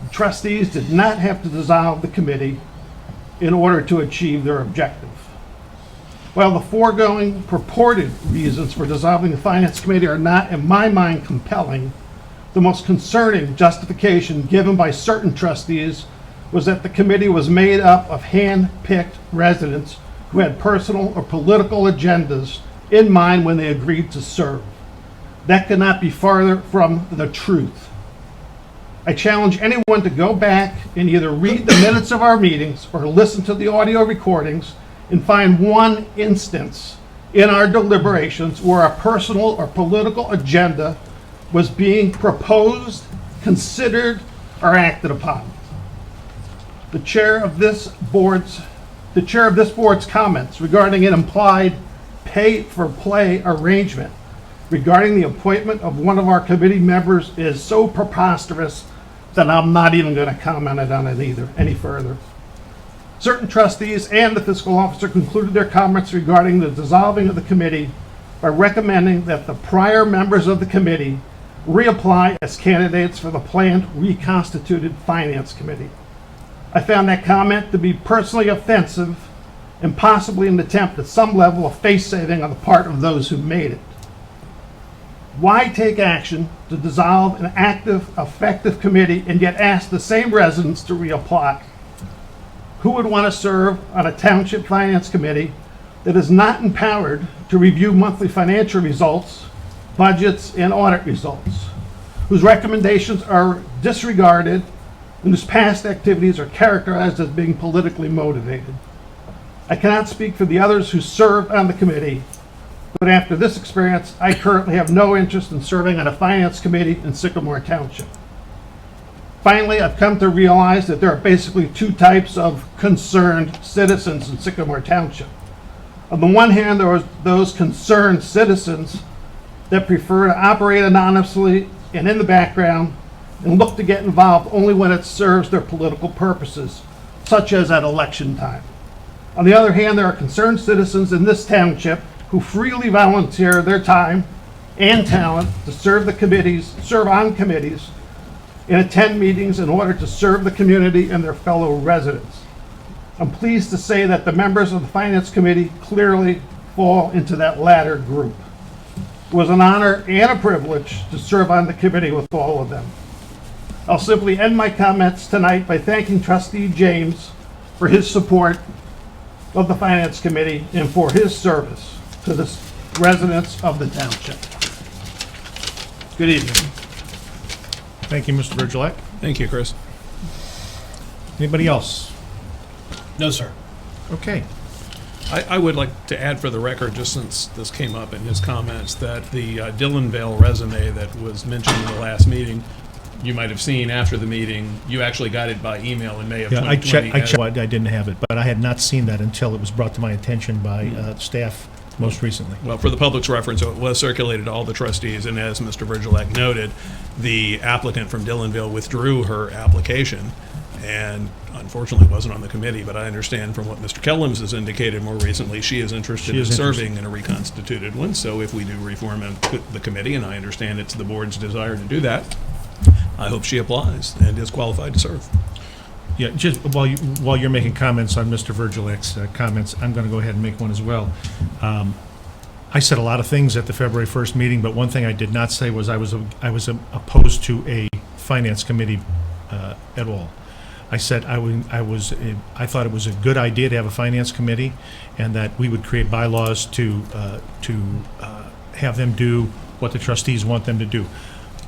The trustees did not have to dissolve the committee in order to achieve their objective. While the foregoing purported reasons for dissolving the Finance Committee are not, in my mind, compelling, the most concerning justification given by certain trustees was that the committee was made up of hand-picked residents who had personal or political agendas in mind when they agreed to serve. That could not be farther from the truth. I challenge anyone to go back and either read the minutes of our meetings or listen to the audio recordings and find one instance in our deliberations where a personal or political agenda was being proposed, considered, or acted upon. The chair of this board's comments regarding an implied pay-for-play arrangement regarding the appointment of one of our committee members is so preposterous that I'm not even going to comment on it any further. Certain trustees and the fiscal officer concluded their comments regarding the dissolving of the committee by recommending that the prior members of the committee reapply as candidates for the planned reconstituted Finance Committee. I found that comment to be personally offensive and possibly an attempt at some level of face-saving on the part of those who made it. Why take action to dissolve an active, effective committee and yet ask the same residents to reapply? Who would want to serve on a township finance committee that is not empowered to review monthly financial results, budgets, and audit results, whose recommendations are disregarded, and whose past activities are characterized as being politically motivated? I cannot speak for the others who served on the committee, but after this experience, I currently have no interest in serving on a finance committee in Sycamore Township. Finally, I've come to realize that there are basically two types of concerned citizens in Sycamore Township. On the one hand, there are those concerned citizens that prefer to operate anonymously and in the background and look to get involved only when it serves their political purposes, such as at election time. On the other hand, there are concerned citizens in this township who freely volunteer their time and talent to serve on committees, and attend meetings in order to serve the community and their fellow residents. I'm pleased to say that the members of the Finance Committee clearly fall into that latter group. It was an honor and a privilege to serve on the committee with all of them. I'll simply end my comments tonight by thanking Trustee James for his support of the Finance Committee and for his service to the residents of the township. Good evening. Thank you, Mr. Virgilak. Thank you, Chris. Anybody else? No, sir. Okay. I would like to add for the record, just since this came up in his comments, that the Dillonvale resume that was mentioned in the last meeting, you might have seen after the meeting, you actually got it by email in May of Yeah, 2020. I checked, I didn't have it, but I had not seen that until it was brought to my attention by staff most recently. Well, for the public's reference, it was circulated to all the trustees, and as Mr. Virgilak noted, the applicant from Dillonvale withdrew her application, and unfortunately wasn't on the committee, but I understand from what Mr. Kellums has indicated more recently, she is interested She in is interested. serving in a reconstituted one, so if we do reform the committee, and I understand it's the board's desire to do that, I hope she applies and is qualified to serve. Yeah, just while you're making comments on Mr. Virgilak's comments, I'm going to go ahead and make one as well. I said a lot of things at the February 1st meeting, but one thing I did not say was I was opposed to a finance committee at all. I said I thought it was a good idea to have a finance committee, and that we would create bylaws to have them do what the trustees want them to do.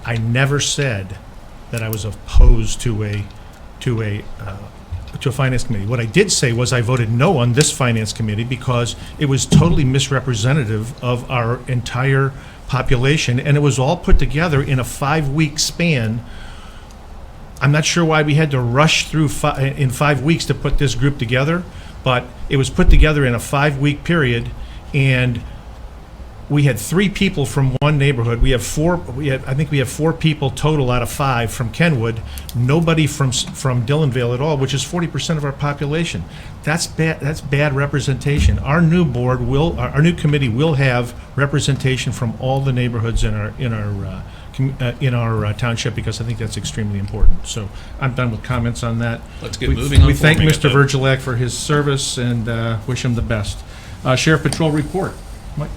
I never said that I was opposed to a finance committee. What I did say was I voted no on this finance committee because it was totally misrepresentative of our entire population, and it was all put together in a 5-week span. I'm not sure why we had to rush through in 5 weeks to put this group together, but it was put together in a 5-week period, and we had 3 people from one neighborhood. I think we have 4 people total out of 5 from Kenwood. Nobody from Dillonvale at all, which is 40% of our population. That's bad. That's bad representation. Our new committee will have representation from all the neighborhoods in our township, because I think that's extremely important. So I'm done with comments on that. Let's get moving on. We thank forming it, Mr. though. Virgilak for his service and wish him the best. Sheriff Patrol report. Mike?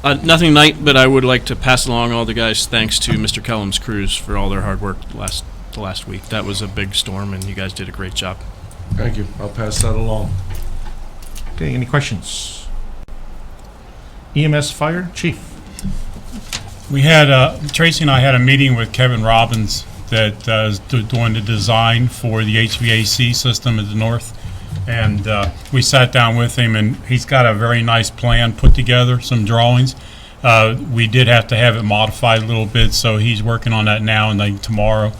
Nothing tonight, but I would like to pass along all the guys' thanks to Mr. Kellum's crews for all their hard work the last week. That was a big storm, and you guys did a great job. Thank you. I'll pass that along. Okay, any questions? EMS Fire Chief. We had, Tracy and I had a meeting with Kevin Robbins that is doing the design for the HVAC system at the north. And we sat down with him, and he's got a very nice plan put together, some drawings. We did have to have it modified a little bit, so he's working on that now, and then tomorrow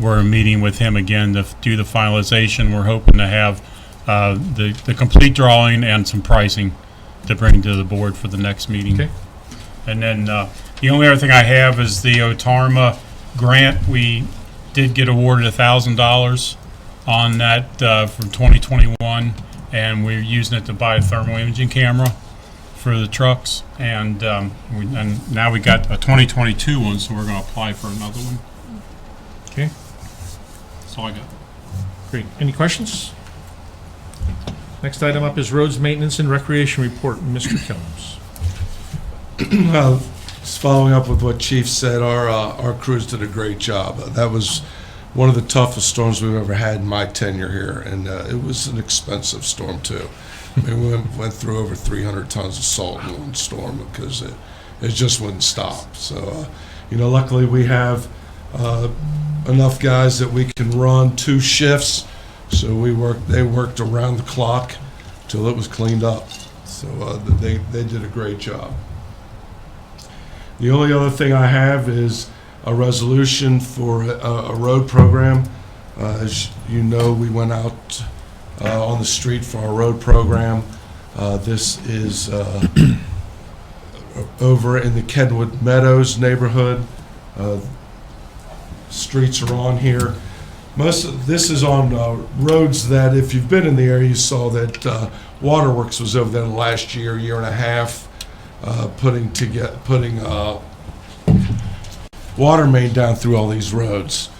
we're meeting with him again to do the finalization. We're hoping to have the complete drawing and some pricing to bring to the board for the next meeting. Okay. And then the only other thing I have is the OTARMA grant. We did get awarded $1,000 on that from 2021, and we're using it to buy a thermal imaging camera for the trucks. And now we got a 2022 one, so we're going to apply for another one. Okay, That's all I got. great. Any questions? Next item up is Roads Maintenance and Recreation Report, Mr. Kellums. Just following up with what Chief said, our crews did a great job. That was one of the toughest storms we've ever had in my tenure here, and it was an expensive storm too. I mean, we went through over 300 tons of salt in one storm because it just wouldn't stop. So, luckily we have enough guys that we can run 2 shifts. So they worked around the clock till it was cleaned up. So they did a great job. The only other thing I have is a resolution for a road program. As you know, we went out on the street for our road program. This is over in the Kenwood Meadows neighborhood. Streets are on here. Most of this is on roads that, if you've been in the area, you saw that Waterworks was over there last year and a half, putting water main down through all these roads.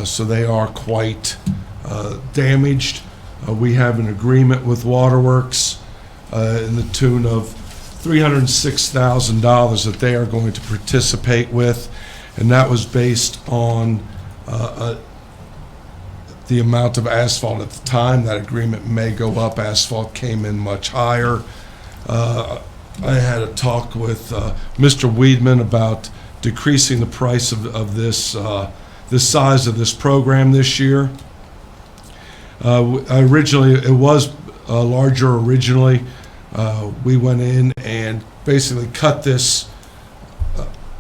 So they are quite damaged. We have an agreement with Waterworks in the tune of $306,000 that they are going to participate with, and that was based on the amount of asphalt at the time. That agreement may go up. Asphalt came in much higher. I had a talk with Mr. Weedman about decreasing the price of this, the size of this program this year. Originally, it was larger originally. We went in and basically cut this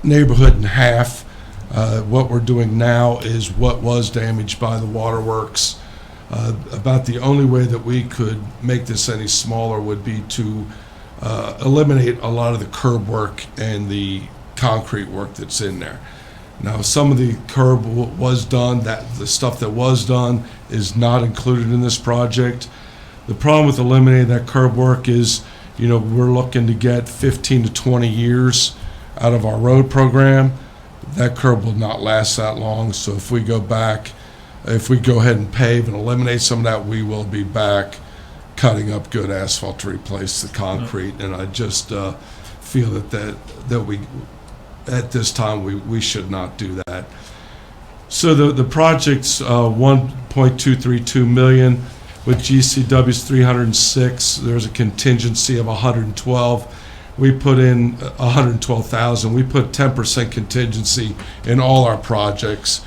neighborhood in half. What we're doing now is what was damaged by the waterworks. About the only way that we could make this any smaller would be to eliminate a lot of the curb work and the concrete work that's in there. Now, some of the curb was done, that the stuff that was done is not included in this project. The problem with eliminating that curb work is, you know, we're looking to get 15 to 20 years out of our road program. That curb will not last that long, so if we go back, if we go ahead and pave and eliminate some of that, we will be back cutting up good asphalt to replace the concrete. And I just feel that we, at this time, we should not do that. So the project's 1.232 million. With GCW's 306, there's a contingency of 112. We put in 112,000. We put 10% contingency in all our projects.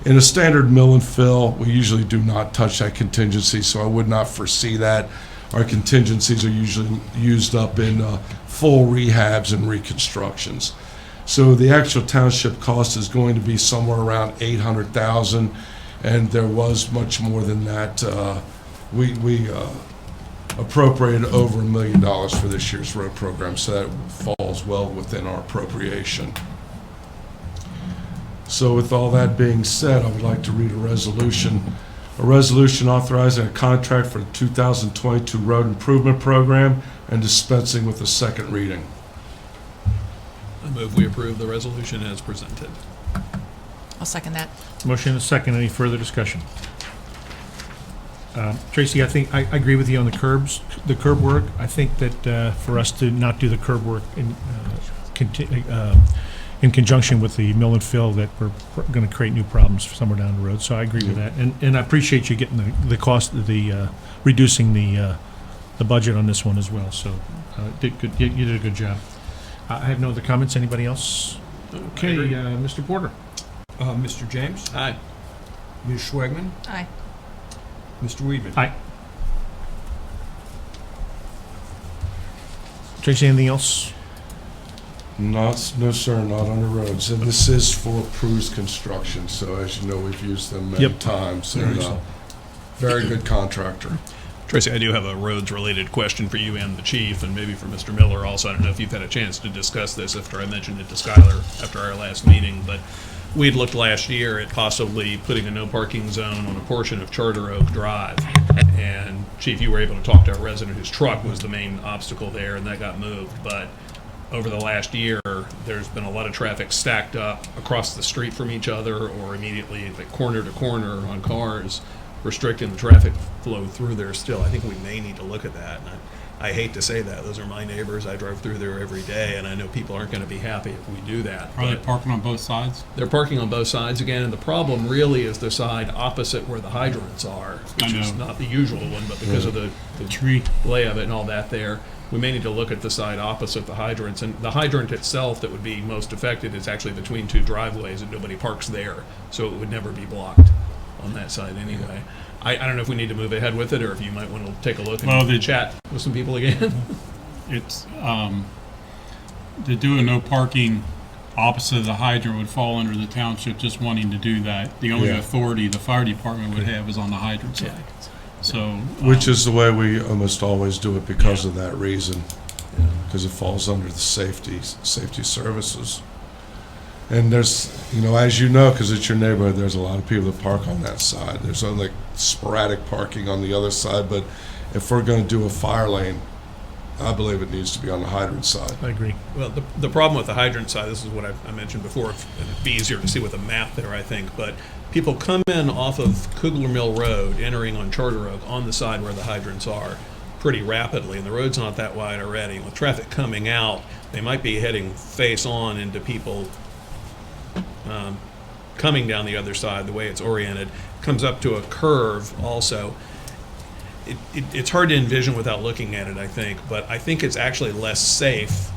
In a standard mill and fill, we usually do not touch that contingency, so I would not foresee that. Our contingencies are usually used up in full rehabs and reconstructions. So the actual township cost is going to be somewhere around 800,000, and there was much more than that. We appropriated over $1 million for this year's road program, so that falls well within our appropriation. So with all that being said, I would like to read a resolution authorizing a contract for the 2022 road improvement program and dispensing with the second reading. I move we approve the resolution as presented. I'll second that. Motion and a second. Any further discussion? Tracy, I think I agree with you on the curb work. I think that for us to not do the curb work in conjunction with the mill and fill, that we're going to create new problems somewhere down the road. So I agree with that, and I appreciate you getting the cost of the reducing the budget on this one as well. So did good. You did a good job. I have no other comments. Anybody else? Okay, Mr. Porter. Mr. James? Aye. Ms. Schwegman? Aye. Mr. Weedman? Aye. Tracy, anything else? No, sir, not on the roads. And this is for Pru's Construction, so as you know, we've used them many Yep. times. And very good contractor. Tracy, I do have a roads-related question for you and the chief, and maybe for Mr. Miller also. I don't know if you've had a chance to discuss this after I mentioned it to Skylar after our last meeting, but we'd looked last year at possibly putting a no parking zone on a portion of Charter Oak Drive. And Chief, you were able to talk to a resident whose truck was the main obstacle there, and that got moved. But over the last year, there's been a lot of traffic stacked up across the street from each other or immediately like corner to corner on cars, restricting the traffic flow through there still. I think we may need to look at that. And I hate to say that. Those are my neighbors. I drive through there every day, and I know people aren't going to be happy if we do that. Are they But parking on both sides? they're parking on both sides again, and the problem really is the side opposite where the hydrants are, which is know. not the usual one, but because of the Tree. lay of it and all that there, we may need to look at the side opposite the hydrants. And the hydrant itself that would be most affected is actually between two driveways, and nobody parks there, so it would never be blocked on that side anyway. I don't know if we need to move ahead with it, or if you might want to take a look and Well, chat with some people again. It's, to do a no parking opposite of the hydrant would fall under the township just wanting to do that. The only Yeah. authority the fire department would have is on the hydrant side. So. Which is the way we almost always do it because of that reason, because it falls under the safety services. And there's, as you know, because it's your neighborhood, there's a lot of people that park on that side. There's only sporadic parking on the other side, but if we're going to do a fire lane, I believe it needs to be on the hydrant side. I agree. Well, the problem with the hydrant side, this is what I mentioned before, and it'd be easier to see with a map there, I think, but people come in off of Kugler Mill Road, entering on Charter Oak, on the side where the hydrants are, pretty rapidly, and the road's not that wide already. With traffic coming out, they might be heading face on into people coming down the other side, the way it's oriented, comes up to a curve also. It's hard to envision without looking at it, I think, but I think it's actually less safe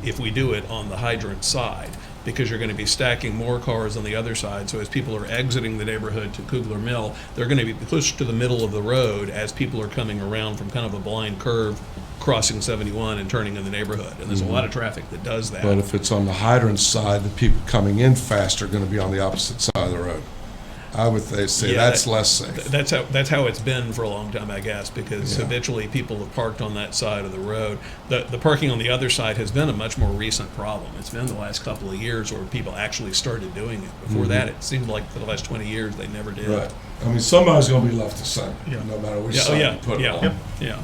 if we do it on the hydrant side, because you're going to be stacking more cars on the other side. So as people are exiting the neighborhood to Kugler Mill, they're going to be pushed to the middle of the road as people are coming around from kind of a blind curve, crossing 71 and turning in the neighborhood. And there's a lot of traffic that does that. But if it's on the hydrant side, the people coming in fast are going to be on the opposite side of the road. I would say Yeah, that's less safe. That's how it's been for a long time, I guess, because Yeah. habitually people have parked on that side of the road. The parking on the other side has been a much more recent problem. It's been the last couple of years where people actually started doing it. Before that, it seemed like for the last 20 years they never did. Right. I mean, somebody's going to be left to center, Yeah. no matter which Yeah, side yeah, you put it yeah, on. Yep. yeah.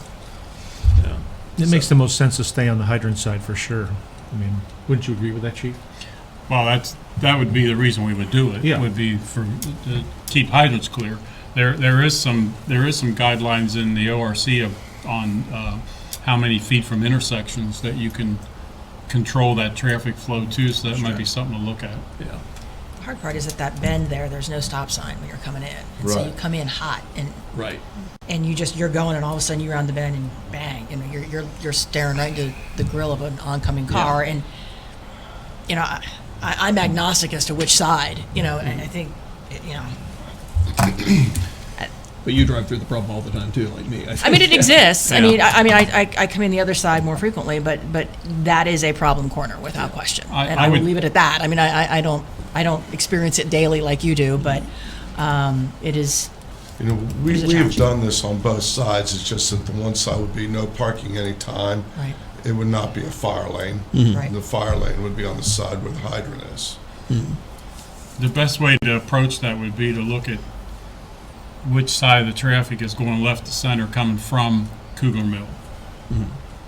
It makes the most sense to stay on the hydrant side for sure. I mean, wouldn't you agree with that, Chief? Well, that would be the reason we would do it. Yeah. Would be to keep hydrants clear. There is some guidelines in the ORC on how many feet from intersections that you can control that traffic flow to, so that might be something to look at. Yeah. The hard part is at that bend there's no stop sign when you're coming in. And so Right. you come in hot Right. and you're going, and all of a sudden you're on the bend and bang, you're staring right into the grill of an oncoming car. And, I'm agnostic as to which side, and I think, But you drive through the problem all the time too, like me. I mean, it exists. Yeah. I come in the other side more frequently, but that is a problem corner without question. And I I will would- leave it at that. I mean, I don't experience it daily like you do, but it is. You know, It's a we have challenge. done this on both sides. It's just that the one side would be no parking anytime. Right. It would not be a fire lane. Right. The fire lane would be on the side where the hydrant is. The best way to approach that would be to look at which side of the traffic is going left to center coming from Kugler Mill.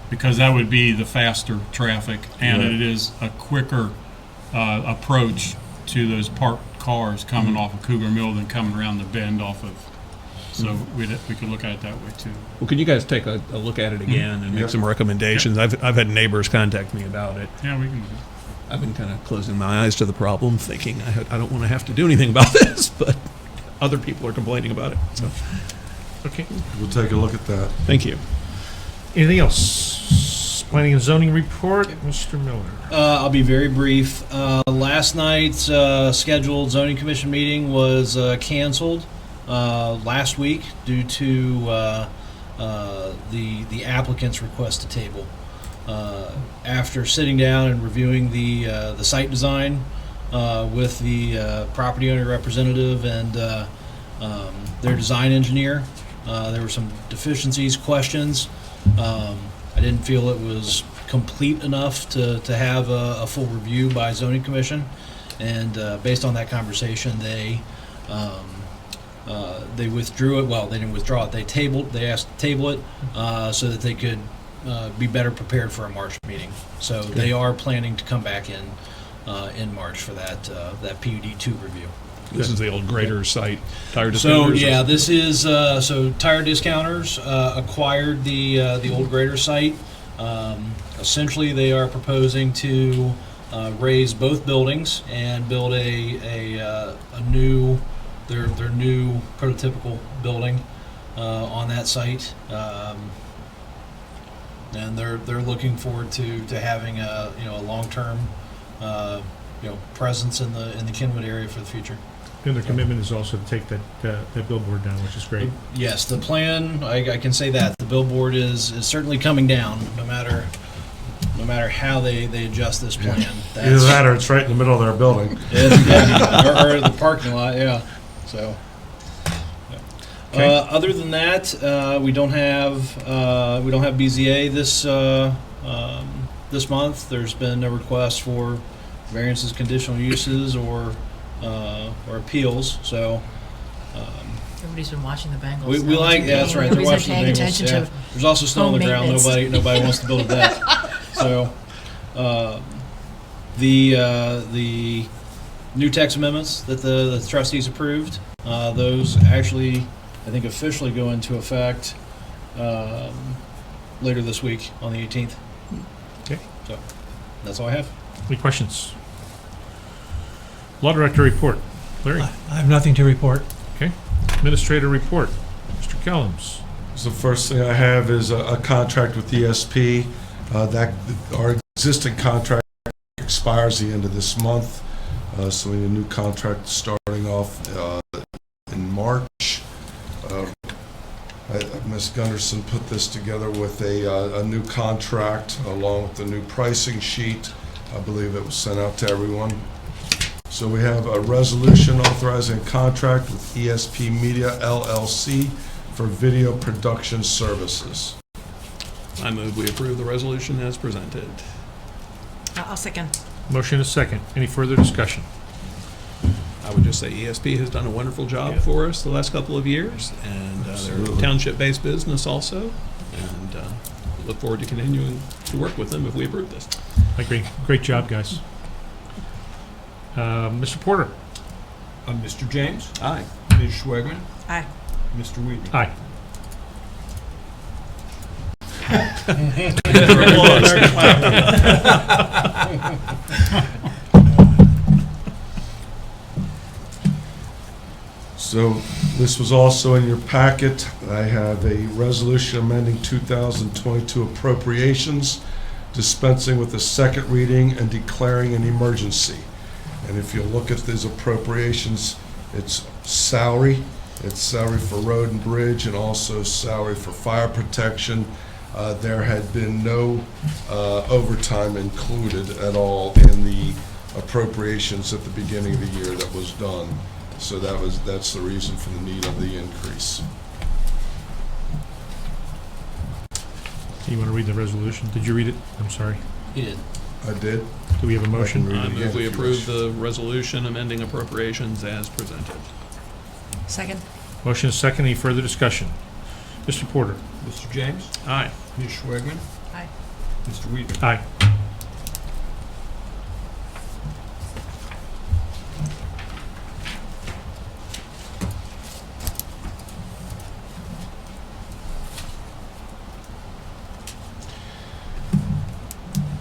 Because that would be the faster traffic, and Right. it is a quicker approach to those parked cars coming off of Kugler Mill than coming around the bend off of. So we could look at it that way too. Well, can you guys take a look at it again and make Yep. some recommendations? I've had neighbors contact me about it. Yeah, we can. I've been kind of closing my eyes to the problem, thinking I don't want to have to do anything about this, but other people are complaining about it. So, Okay. We'll take a look at that. thank you. Anything else? Planning and zoning report, Mr. Miller. I'll be very brief. Last night's scheduled zoning commission meeting was canceled last week due to the applicant's request to table. After sitting down and reviewing the site design with the property owner representative and their design engineer, there were some deficiencies, questions. I didn't feel it was complete enough to have a full review by zoning commission, and based on that conversation, they withdrew it. Well, they didn't withdraw it. They asked to table it so that they could be better prepared for a March meeting. So they are planning to come back in March for that PUD2 review. This is the old grader site, tire So discounters. yeah, this is so Tire Discounters acquired the old grader site. Essentially, they are proposing to raise both buildings and build a new their new prototypical building on that site. And they're looking forward to having a long-term presence in the Kenwood area for the future. And their commitment is also to take that billboard down, which is great. Yes, the plan, I can say that, the billboard is certainly coming down, no matter how they adjust this plan. Either that or it's right in the middle of their building. or the parking lot, yeah, so. Okay. Other than that, we don't have BZA this month. There's been no request for variances, conditional uses, or appeals. So Everybody's been watching the Bengals. we like, yeah, that's right. They're Nobody's watching the paying Bengals. attention Yeah. to There's also snow on the home ground. maintenance. Nobody wants to build a deck. So the new tax amendments that the trustees approved, those actually, I think, officially go into effect later this week on the 18th. Okay. So that's all I have. Any questions? Law Director report. Larry? I have nothing to report. Okay. Administrator report. Mr. Kellums. So the first thing I have is a contract with ESP. Our existing contract expires the end of this month, so we need a new contract starting off in March. Ms. Gunderson put this together with a new contract along with the new pricing sheet. I believe it was sent out to everyone. So we have a resolution authorizing a contract with ESP Media LLC for video production services. I move we approve the resolution as presented. I'll second. Motion is second. Any further discussion? I would just say ESP has done a wonderful job for us the last couple of years, and they're a Absolutely. township-based business also, and look forward to continuing to work with them if we approve this. I agree. Great job, guys. Mr. Porter? Mr. James? Aye. Ms. Schwegman? Aye. Mr. Weedman? Aye. So this was also in your packet. I have a resolution amending 2022 appropriations, dispensing with the second reading and declaring an emergency. And if you look at these appropriations, it's salary. It's salary for road and bridge and also salary for fire protection. There had been no overtime included at all in the appropriations at the beginning of the year that was done. So that's the reason for the need of the increase. You want to read the resolution? Did you read it? I'm sorry. He did. I did. Do we have a motion? Read it I again move we if you approve wish. the resolution amending appropriations as presented. Second. Motion is second. Any further discussion? Mr. Porter? Mr. James? Aye. Ms. Schwegman? Aye. Mr. Weedman? Aye.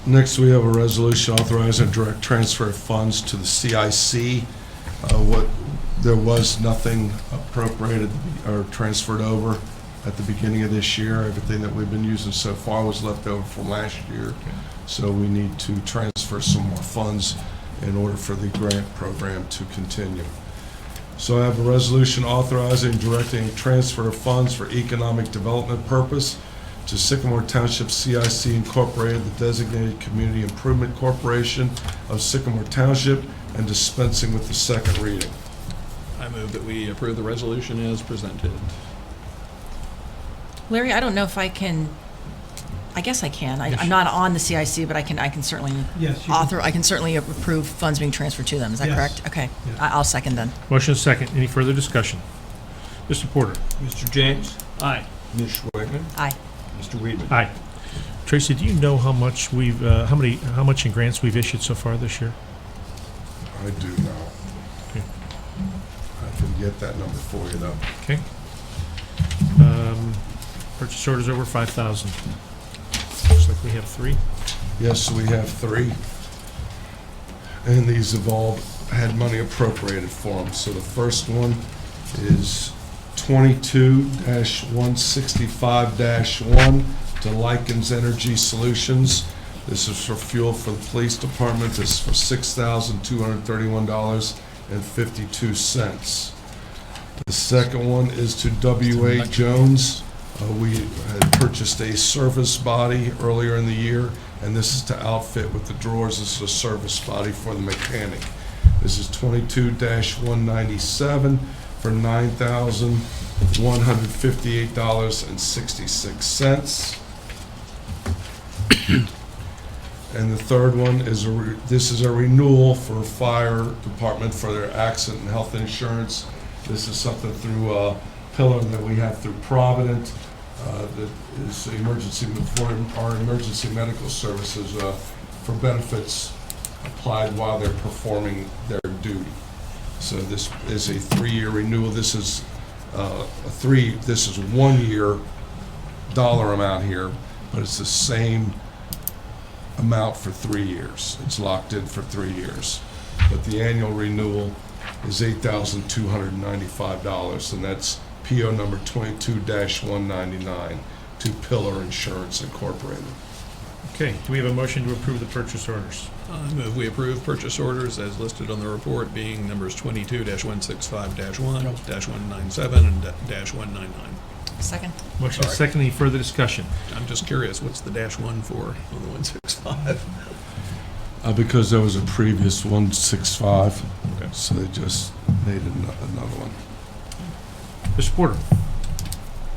Next, we have a resolution authorizing a direct transfer of funds to the CIC. There was nothing appropriated or transferred over at the beginning of this year. Everything that we've been using so far was left over from last year. So we need to transfer some more funds in order for the grant program to continue. So I have a resolution authorizing and directing transfer of funds for economic development purpose to Sycamore Township CIC Incorporated, the designated Community Improvement Corporation of Sycamore Township, and dispensing with the second reading. I move that we approve the resolution as presented. Larry, I don't know if I can, I guess I can. I'm not on the CIC, but I can certainly Yes, you can. I can certainly approve funds being transferred to them. Is that Yes. correct? Okay. Yeah. I'll second then. Motion is second. Any further discussion? Mr. Porter? Mr. James? Aye. Ms. Schwegman? Aye. Mr. Weedman? Aye. Tracy, do you know how much how much in grants we've issued so far this year? I do now. Okay. I can get that number for you, though. Okay. Purchase orders over 5,000. Looks like we have 3. Yes, we have 3. And these have all had money appropriated for them. So the first one is 22-165-1 to Likens Energy Solutions. This is for fuel for the police department. This is for $6,231.52. The second one is to W.A. Jones. We had purchased a service body earlier in the year, and this is to outfit with the drawers. This is a service body for the mechanic. This is 22-197 for $9,158.66. And the third one is this is a renewal for fire department for their accident and health insurance. This is something through a pillar that we have through Provident that is emergency for our emergency medical services for benefits applied while they're performing their duty. So this is a 3-year renewal. This is this is 1 year dollar amount here, but it's the same amount for 3 years. It's locked in for 3 years. But the annual renewal is $8,295, and that's PO number 22-199 to Pillar Insurance Incorporated. Okay, do we have a motion to approve the purchase orders? I move we approve purchase orders as listed on the report, being numbers 22-165-1, -197, and -199. Second. Motion is Sorry. second. Any further discussion? I'm just curious, what's the -1 for on the 165? Because there was a previous 165, Okay. so they just made another one. Mr. Porter?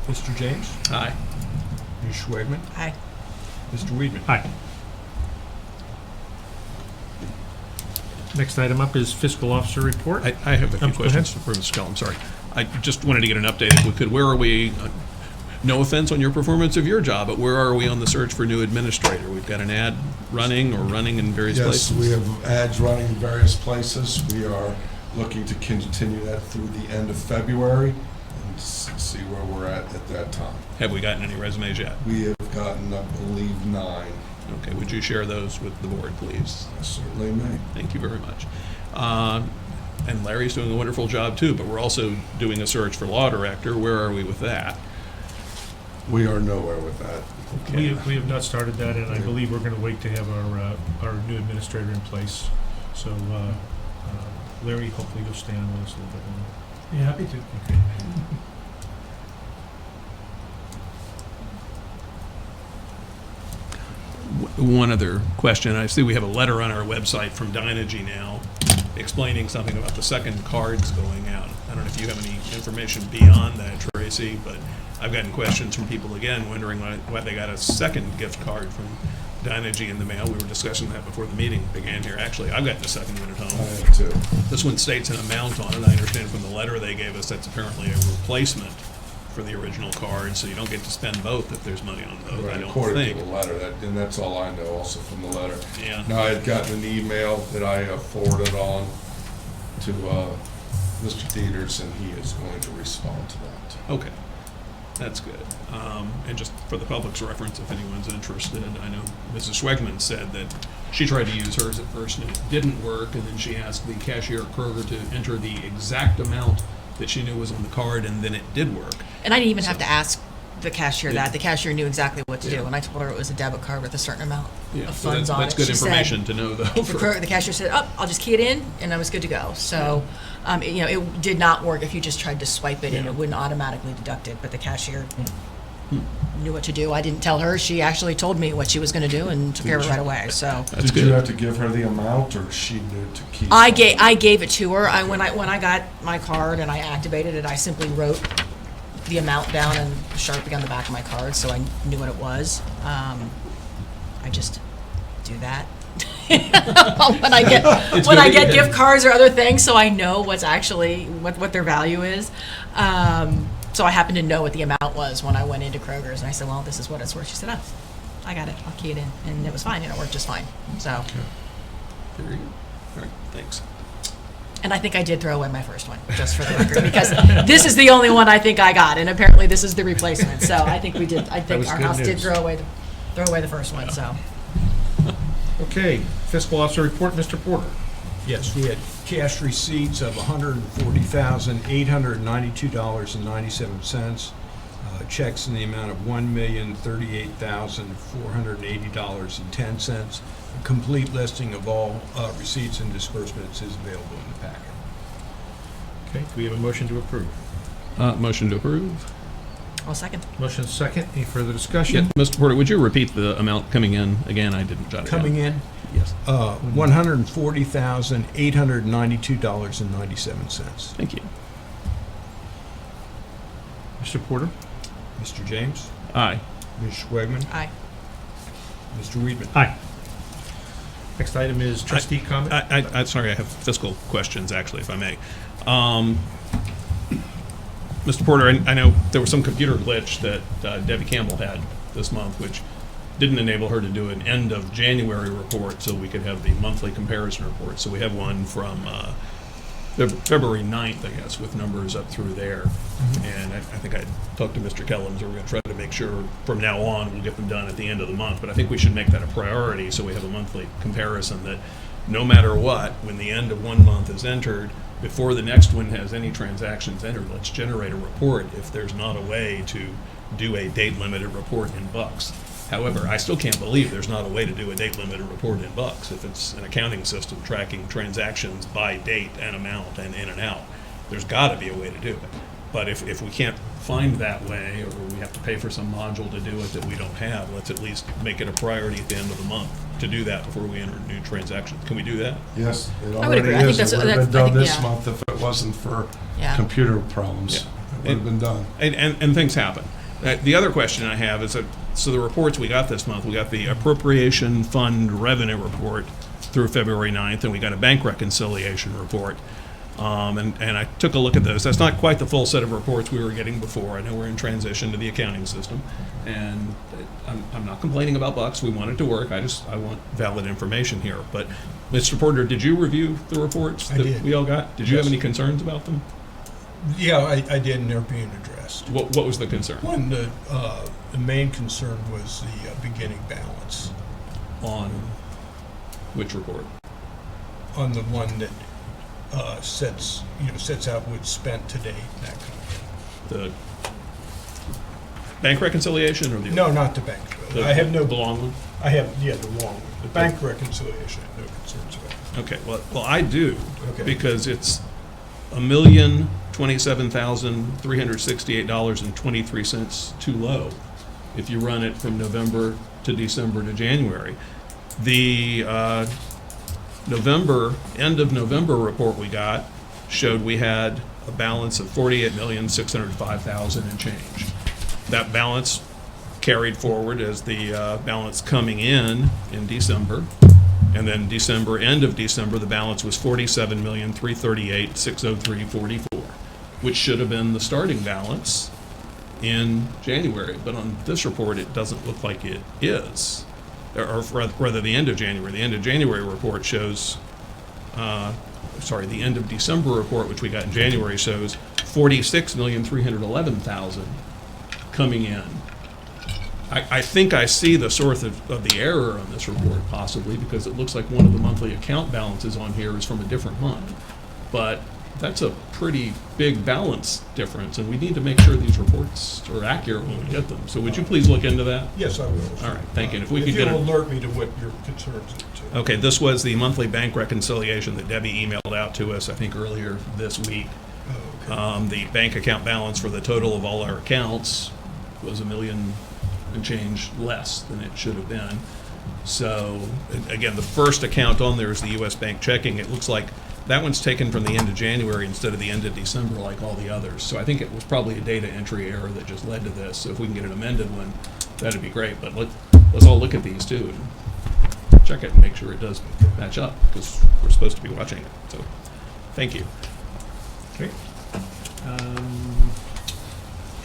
Mr. James? Aye. Ms. Schwagman? Aye. Mr. Weedman? Aye. Next item up is fiscal officer report. I have a few Go ahead. questions for Mr. Cullum, sorry. I just wanted to get an update, if we could. Where are we, no offense on your performance of your job, but where are we on the search for new administrator? We've got an ad running or running in various places? Yes, we have ads running in various places. We are looking to continue that through the end of February and see where we're at that time. Have we gotten any resumes yet? We have gotten, I believe, 9. Okay, would you share those with the board, please? I certainly may. Thank you very much. And Larry's doing a wonderful job too, but we're also doing a search for law director. Where are we with that? We are nowhere with that. We have not started that, and I believe we're going to wait to have our new administrator in place. So, Larry, hopefully you'll stay on with us a little bit longer. Yeah, happy to. Okay. One other question. I see we have a letter on our website from Dynegy now explaining something about the second cards going out. I don't know if you have any information beyond that, Tracy, but I've gotten questions from people again wondering why they got a second gift card from Dynegy in the mail. We were discussing that before the meeting began here. Actually, I've gotten a second one at I home. have too. This one states an amount on it. I understand from the letter they gave us that's apparently a replacement for the original card, so you don't get to spend both if there's money on both, I Right, don't according think. to the letter, and that's all I know also from the letter. Yeah. Now, I had gotten an email that I forwarded on to Mr. Dieters, and he is going to respond to that. Okay, that's good. And just for the public's reference, if anyone's interested, I know Mrs. Schwegman said that she tried to use hers at first and it didn't work, and then she asked the cashier at Kroger to enter the exact amount that she knew was on the card, and then it did work. And I didn't even have to ask the cashier Yeah. that. The cashier knew exactly what to Yeah. do, and I told her it was a debit card with a certain amount Yeah, of so funds on it. that's good She said- information to know, though. The cashier said, "Oh, I'll just key it in," and I was good to go. So, it did not work if you just tried to swipe it, and Yeah. it wouldn't automatically deduct it. But the cashier knew what to do. I didn't tell her. She actually told me what she was going to do and took care of it right away. So, That's Did you good. have to give her the amount, or she knew to keep? I gave it to her. When I got my card and I activated it, I simply wrote the amount down in Sharpie on the back of my card, so I knew what it was. I just do that. when I get gift cards or other things, so I know what's actually what their value is. So I happened to know what the amount was when I went into Kroger's, and I said, "Well, this is what it's worth." She said, "Oh, I got it. I'll key it in," and it was fine, and it worked just fine. So, Very good. All right, thanks. and I think I did throw away my first one, just for the record, because this is the only one I think I got, and apparently this is the replacement. So I think we did. I think was our good house did news. throw away the first one. So. Okay, fiscal officer report, Mr. Porter. Yes, we had cash receipts of $140,892.97. Checks in the amount of $1,038,480.10. A complete listing of all receipts and disbursements is available in the packet. Okay, do we have a motion to approve? Motion to approve. I'll second. Motion is second. Any further Yeah, discussion? Mr. Porter, would you repeat the amount coming in again? I didn't jot it down. Coming in, Yes, $140,892.97. thank you. Mr. Porter? Mr. James, Aye. Ms. Schwagman, Aye. Mr. Weedman. Aye. Next item is trustee comment. I'm sorry, I have fiscal questions, actually, if I may. Mr. Porter, I know there was some computer glitch that Debbie Campbell had this month, which didn't enable her to do an end of January report, so we could have the monthly comparison report. So we have one from February 9th, I guess, with numbers up through there. And I think I talked to Mr. Kellums, and we're going to try to make sure from now on we'll get them done at the end of the month. But I think we should make that a priority, so we have a monthly comparison that no matter what, when the end of one month is entered, before the next one has any transactions entered, let's generate a report if there's not a way to do a date-limited report in bucks. However, I still can't believe there's not a way to do a date-limited report in bucks if it's an accounting system tracking transactions by date and amount and in and out. There's got to be a way to do it. But if we can't find that way, or we have to pay for some module to do it that we don't have, let's at least make it a priority at the end of the month to do that before we enter new transactions. Can we do that? Yes, it would already agree. I think is. It that's- would have been I done think, this yeah. month if it wasn't for Yeah. computer problems. It would have been done. And things happen. The other question I have is that, so the reports we got this month, we got the appropriation fund revenue report through February 9th, and we got a bank reconciliation report. And I took a look at those. That's not quite the full set of reports we were getting before. I know we're in transition to the accounting system, and I'm not complaining about bucks. We want it to work. I want valid information here. But, Mr. Porter, did you review the reports I that did. we all got? Did you have Yes. any concerns about them? Yeah, I did, and they're being addressed. What was the concern? One, the main concern was the beginning balance On which report? on the one that sets out what's spent to date and that kind of thing. The bank reconciliation or the? No, not the bank. The- I have no. The long one? I have, yeah, the long one. The bank reconciliation, I have no concerns about. Okay, well, I do, Okay. because it's $1,027,368.23 too low if you run it from November to December to January. The end of November report we got showed we had a balance of $48,605,000 and change. That balance carried forward as the balance coming in December. And then end of December, the balance was $47,338,603.44, which should have been the starting balance in January. But on this report, it doesn't look like it is. Or rather, the end of January. The end of January report shows, the end of December report, which we got in January, shows $46,311,000 coming in. I think I see the source of the error on this report, possibly, because it looks like one of the monthly account balances on here is from a different month. But that's a pretty big balance difference, and we need to make sure these reports are accurate when we get them. So would you please look into that? Yes, I will. All right, thank you. And if we could get you'll a- alert me to what your concerns are too. Okay, this was the monthly bank reconciliation that Debbie emailed out to us, I think, earlier this week. Oh, okay. The bank account balance for the total of all our accounts was $1 million and change less than it should have been. So, again, the first account on there is the U.S. Bank checking. It looks like that one's taken from the end of January instead of the end of December like all the others. So I think it was probably a data entry error that just led to this. So if we can get an amended one, that'd be great. But let's all look at these too and check it and make sure it does match up, because we're supposed to be watching it. So, thank you. Okay.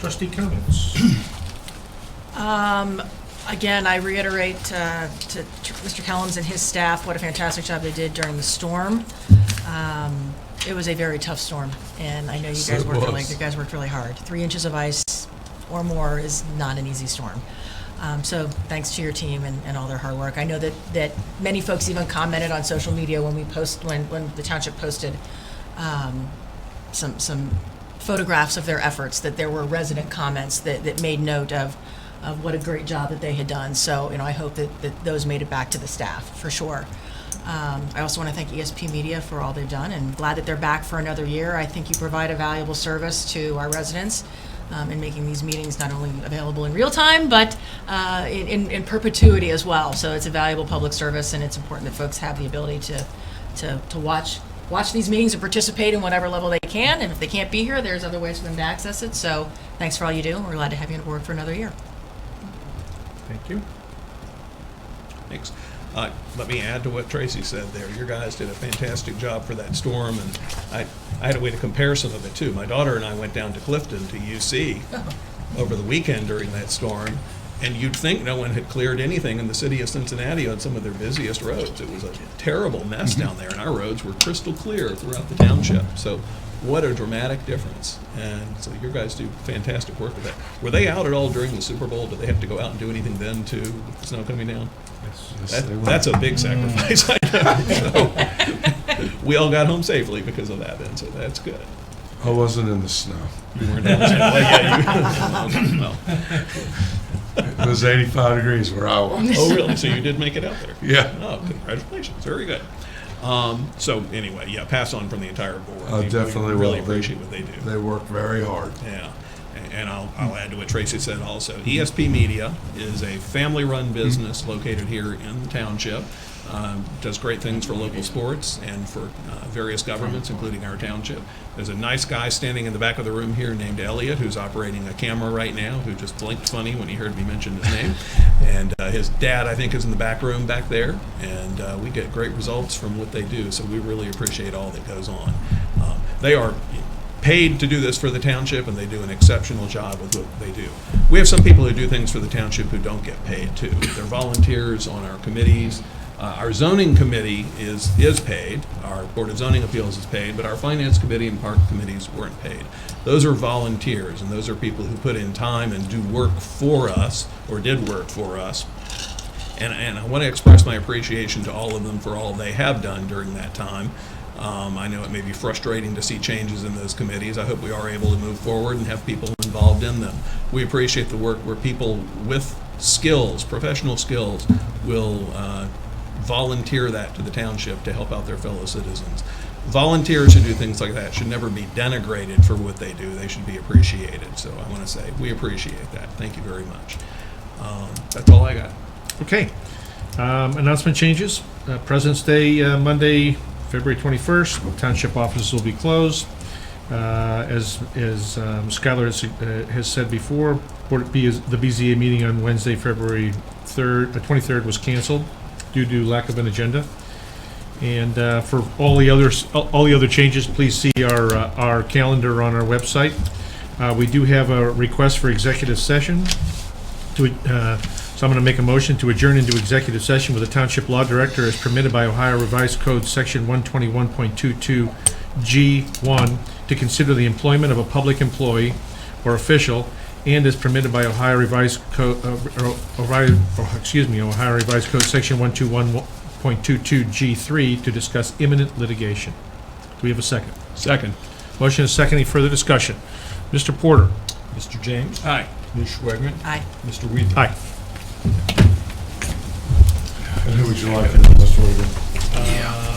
Trustee comments. Again, I reiterate to Mr. Kellums and his staff what a fantastic job they did during the storm. It was a very tough storm, and I know you guys worked really hard. 3 inches of ice or more is not an easy storm. So thanks to your team and all their hard work. I know that many folks even commented on social media when when the township posted some photographs of their efforts, that there were resident comments that made note of what a great job that they had done. So, I hope that those made it back to the staff, for sure. I also want to thank ESP Media for all they've done, and glad that they're back for another year. I think you provide a valuable service to our residents in making these meetings not only available in real time, but in perpetuity as well. So it's a valuable public service, and it's important that folks have the ability to watch these meetings and participate in whatever level they can. And if they can't be here, there's other ways for them to access it. So thanks for all you do. We're glad to have you on board for another year. Thank you. Thanks. Let me add to what Tracy said there. Your guys did a fantastic job for that storm, and I had a way to compare some of it too. My daughter and I went down to Clifton to UC over the weekend during that storm, and you'd think no one had cleared anything in the city of Cincinnati on some of their busiest roads. It was a terrible mess down there, and our roads were crystal clear throughout the township. So what a dramatic difference. And so your guys do fantastic work with that. Were they out at all during the Super Bowl? Did they have to go out and do anything then too, with the snow coming down? Yes, they were. That's a big sacrifice, I know. So, we all got home safely because of that, and so that's good. I wasn't in the snow. You weren't able to- well, yeah, you- well, It was 85 degrees where I was. oh, really? So you did make it out there? Yeah. Oh, congratulations. Very good. So anyway, yeah, pass on from the entire board. I We definitely really will. appreciate what they do. They work very hard. Yeah, and I'll add to what Tracy said also. ESP Media is a family-run business located here in the township. Does great things for local sports and for various governments, including our township. There's a nice guy standing in the back of the room here named Elliot, who's operating a camera right now, who just blinked funny when he heard me mention his name. And his dad, I think, is in the back room back there. And we get great results from what they do, so we really appreciate all that goes on. They are paid to do this for the township, and they do an exceptional job with what they do. We have some people who do things for the township who don't get paid, too. They're volunteers on our committees. Our zoning committee is paid, our Board of Zoning Appeals is paid, but our finance committee and park committees weren't paid. Those are volunteers, and those are people who put in time and do work for us, or did work for us. And I want to express my appreciation to all of them for all they have done during that time. I know it may be frustrating to see changes in those committees. I hope we are able to move forward and have people involved in them. We appreciate the work where people with skills, professional skills, will volunteer that to the township to help out their fellow citizens. Volunteers who do things like that should never be denigrated for what they do. They should be appreciated. So I want to say we appreciate that. Thank you very much. That's all I got. Okay. Announcement changes. President's Day, Monday, February 21st. Township offices will be closed. As Skylar has said before, the BZA meeting on Wednesday, February 23rd was canceled due to lack of an agenda. And for all the other changes, please see our calendar on our website. We do have a request for executive session. So I'm going to make a motion to adjourn into executive session with the Township Law Director as permitted by Ohio Revised Code Section 121.22 G1 to consider the employment of a public employee or official, and as permitted by Ohio Revised Code, Ohio Revised Code Section 121.22 G3 to discuss imminent litigation. Do we have a second? Second. Motion is second. Any further discussion? Mr. Porter. Mr. James? Aye. Ms. Schwegman? Aye. Mr. Weaver? Aye. And who would you like in this order?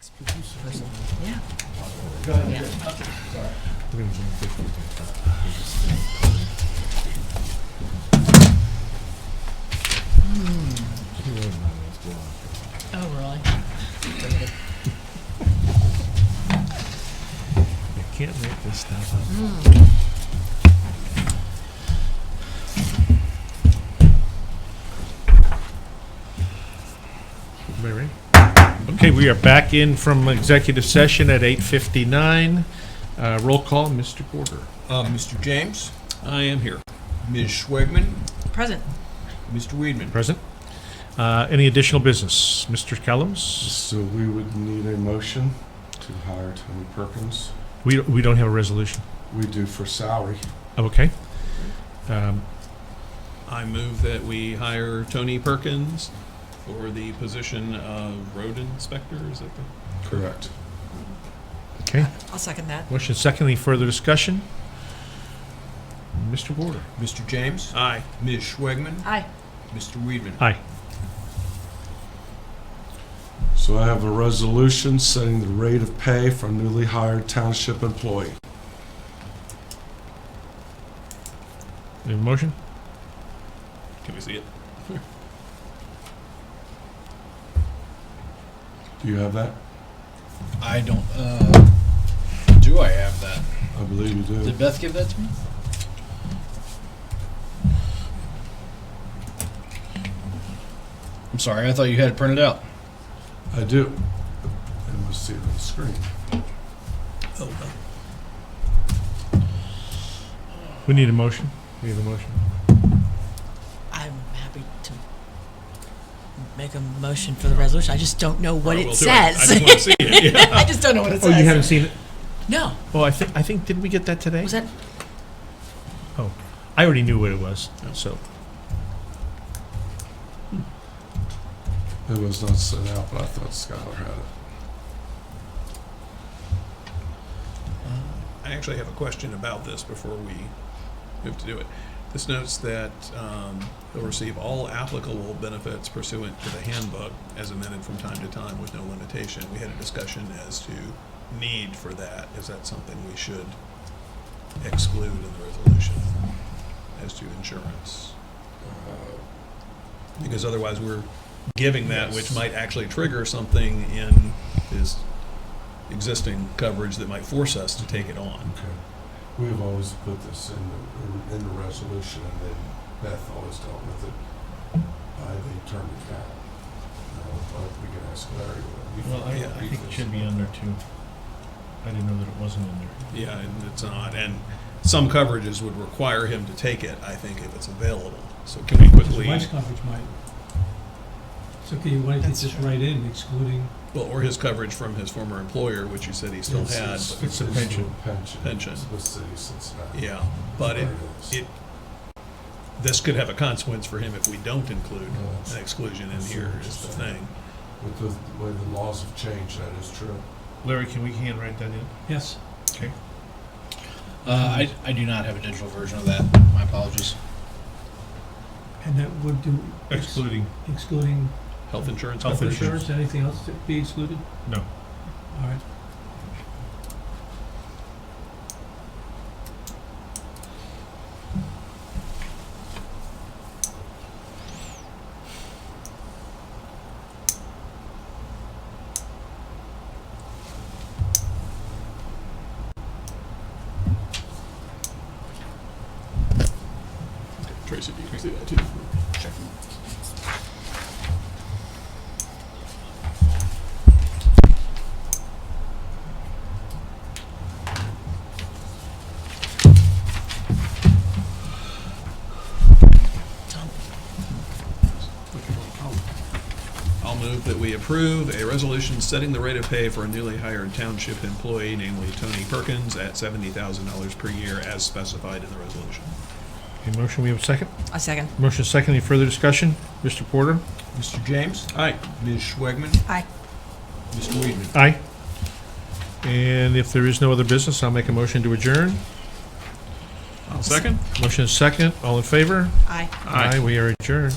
Yeah. Oh, really? You can't make this stuff up. Everybody ready? Okay, we are back in from executive session at 8:59. Roll call, Mr. Porter. Mr. James, I am here. Ms. Schwegman, Present. Mr. Weedman. Present. Any additional business? Mr. Kellums? So we would need a motion to hire Tony Perkins. We don't have a resolution. We do for salary. Okay. I move that we hire Tony Perkins for the position of road inspector. Is that the? Correct. Okay. I'll second that. Motion second. Any further discussion? Mr. Porter? Mr. James, Aye. Ms. Schwegman, Aye. Mr. Weedman. Aye. So I have a resolution setting the rate of pay for a newly hired township employee. Any motion? Can we see it? Do you have that? I don't, do I have that? I believe you do. Did Beth give that to me? I'm sorry, I thought you had it printed out. I do. And we'll see it on the screen. Oh, no. We need a motion. We have a motion. I'm happy to make a motion for the resolution. I just don't know what We'll it do I says. just want to see it. Yeah. I just don't know what it Oh, says. you haven't seen it? No. Oh, I think, did we get that today? Was that? Oh, I already knew what it was, so. It was not sent out, but I thought Skylar had it. I actually have a question about this before we move to do it. This notes that they'll receive all applicable benefits pursuant to the handbook as amended from time to time with no limitation. We had a discussion as to need for that. Is that something we should exclude in the resolution as to insurance? Because otherwise we're giving that, which might actually trigger something in his existing coverage that might force us to take it on. Okay. We've always put this in the resolution, and then Beth always dealt with it by the term of that. But we can ask Larry what we Well, I think it should be under too. I didn't know that it wasn't in there. Yeah, and it's not. And some coverages would require him to take it, I think, if it's available. So can we quickly, Vice coverage might. So can you, why don't you just write in excluding, well, or his coverage from his former employer, which you said he still had. but- It's a pension. Pension. It's with City of Cincinnati. Yeah, but There is. this could have a consequence for him if we don't include Yeah. an exclusion in here is the thing. With the way the laws have changed, that is true. Larry, can we handwrite that in? yes, Okay. I do not have a digital version of that. My apologies. and that would do. Excluding. Excluding Health insurance Health coverage. insurance, anything else to be excluded? No. All right. Tracy, you can see that too. Checking. I'll move that we approve a resolution setting the rate of pay for a newly hired township employee, namely Tony Perkins, at $70,000 per year as specified in the resolution. Okay, motion, we have a second? A second. Motion second, any further discussion? Mr. Porter? Mr. James, Aye. Ms. Schwegman, Aye. Mr. Weedman. Aye. And if there is no other business, I'll make a motion to adjourn. I'll second. Motion is second, all in favor? Aye. Aye, we are adjourned.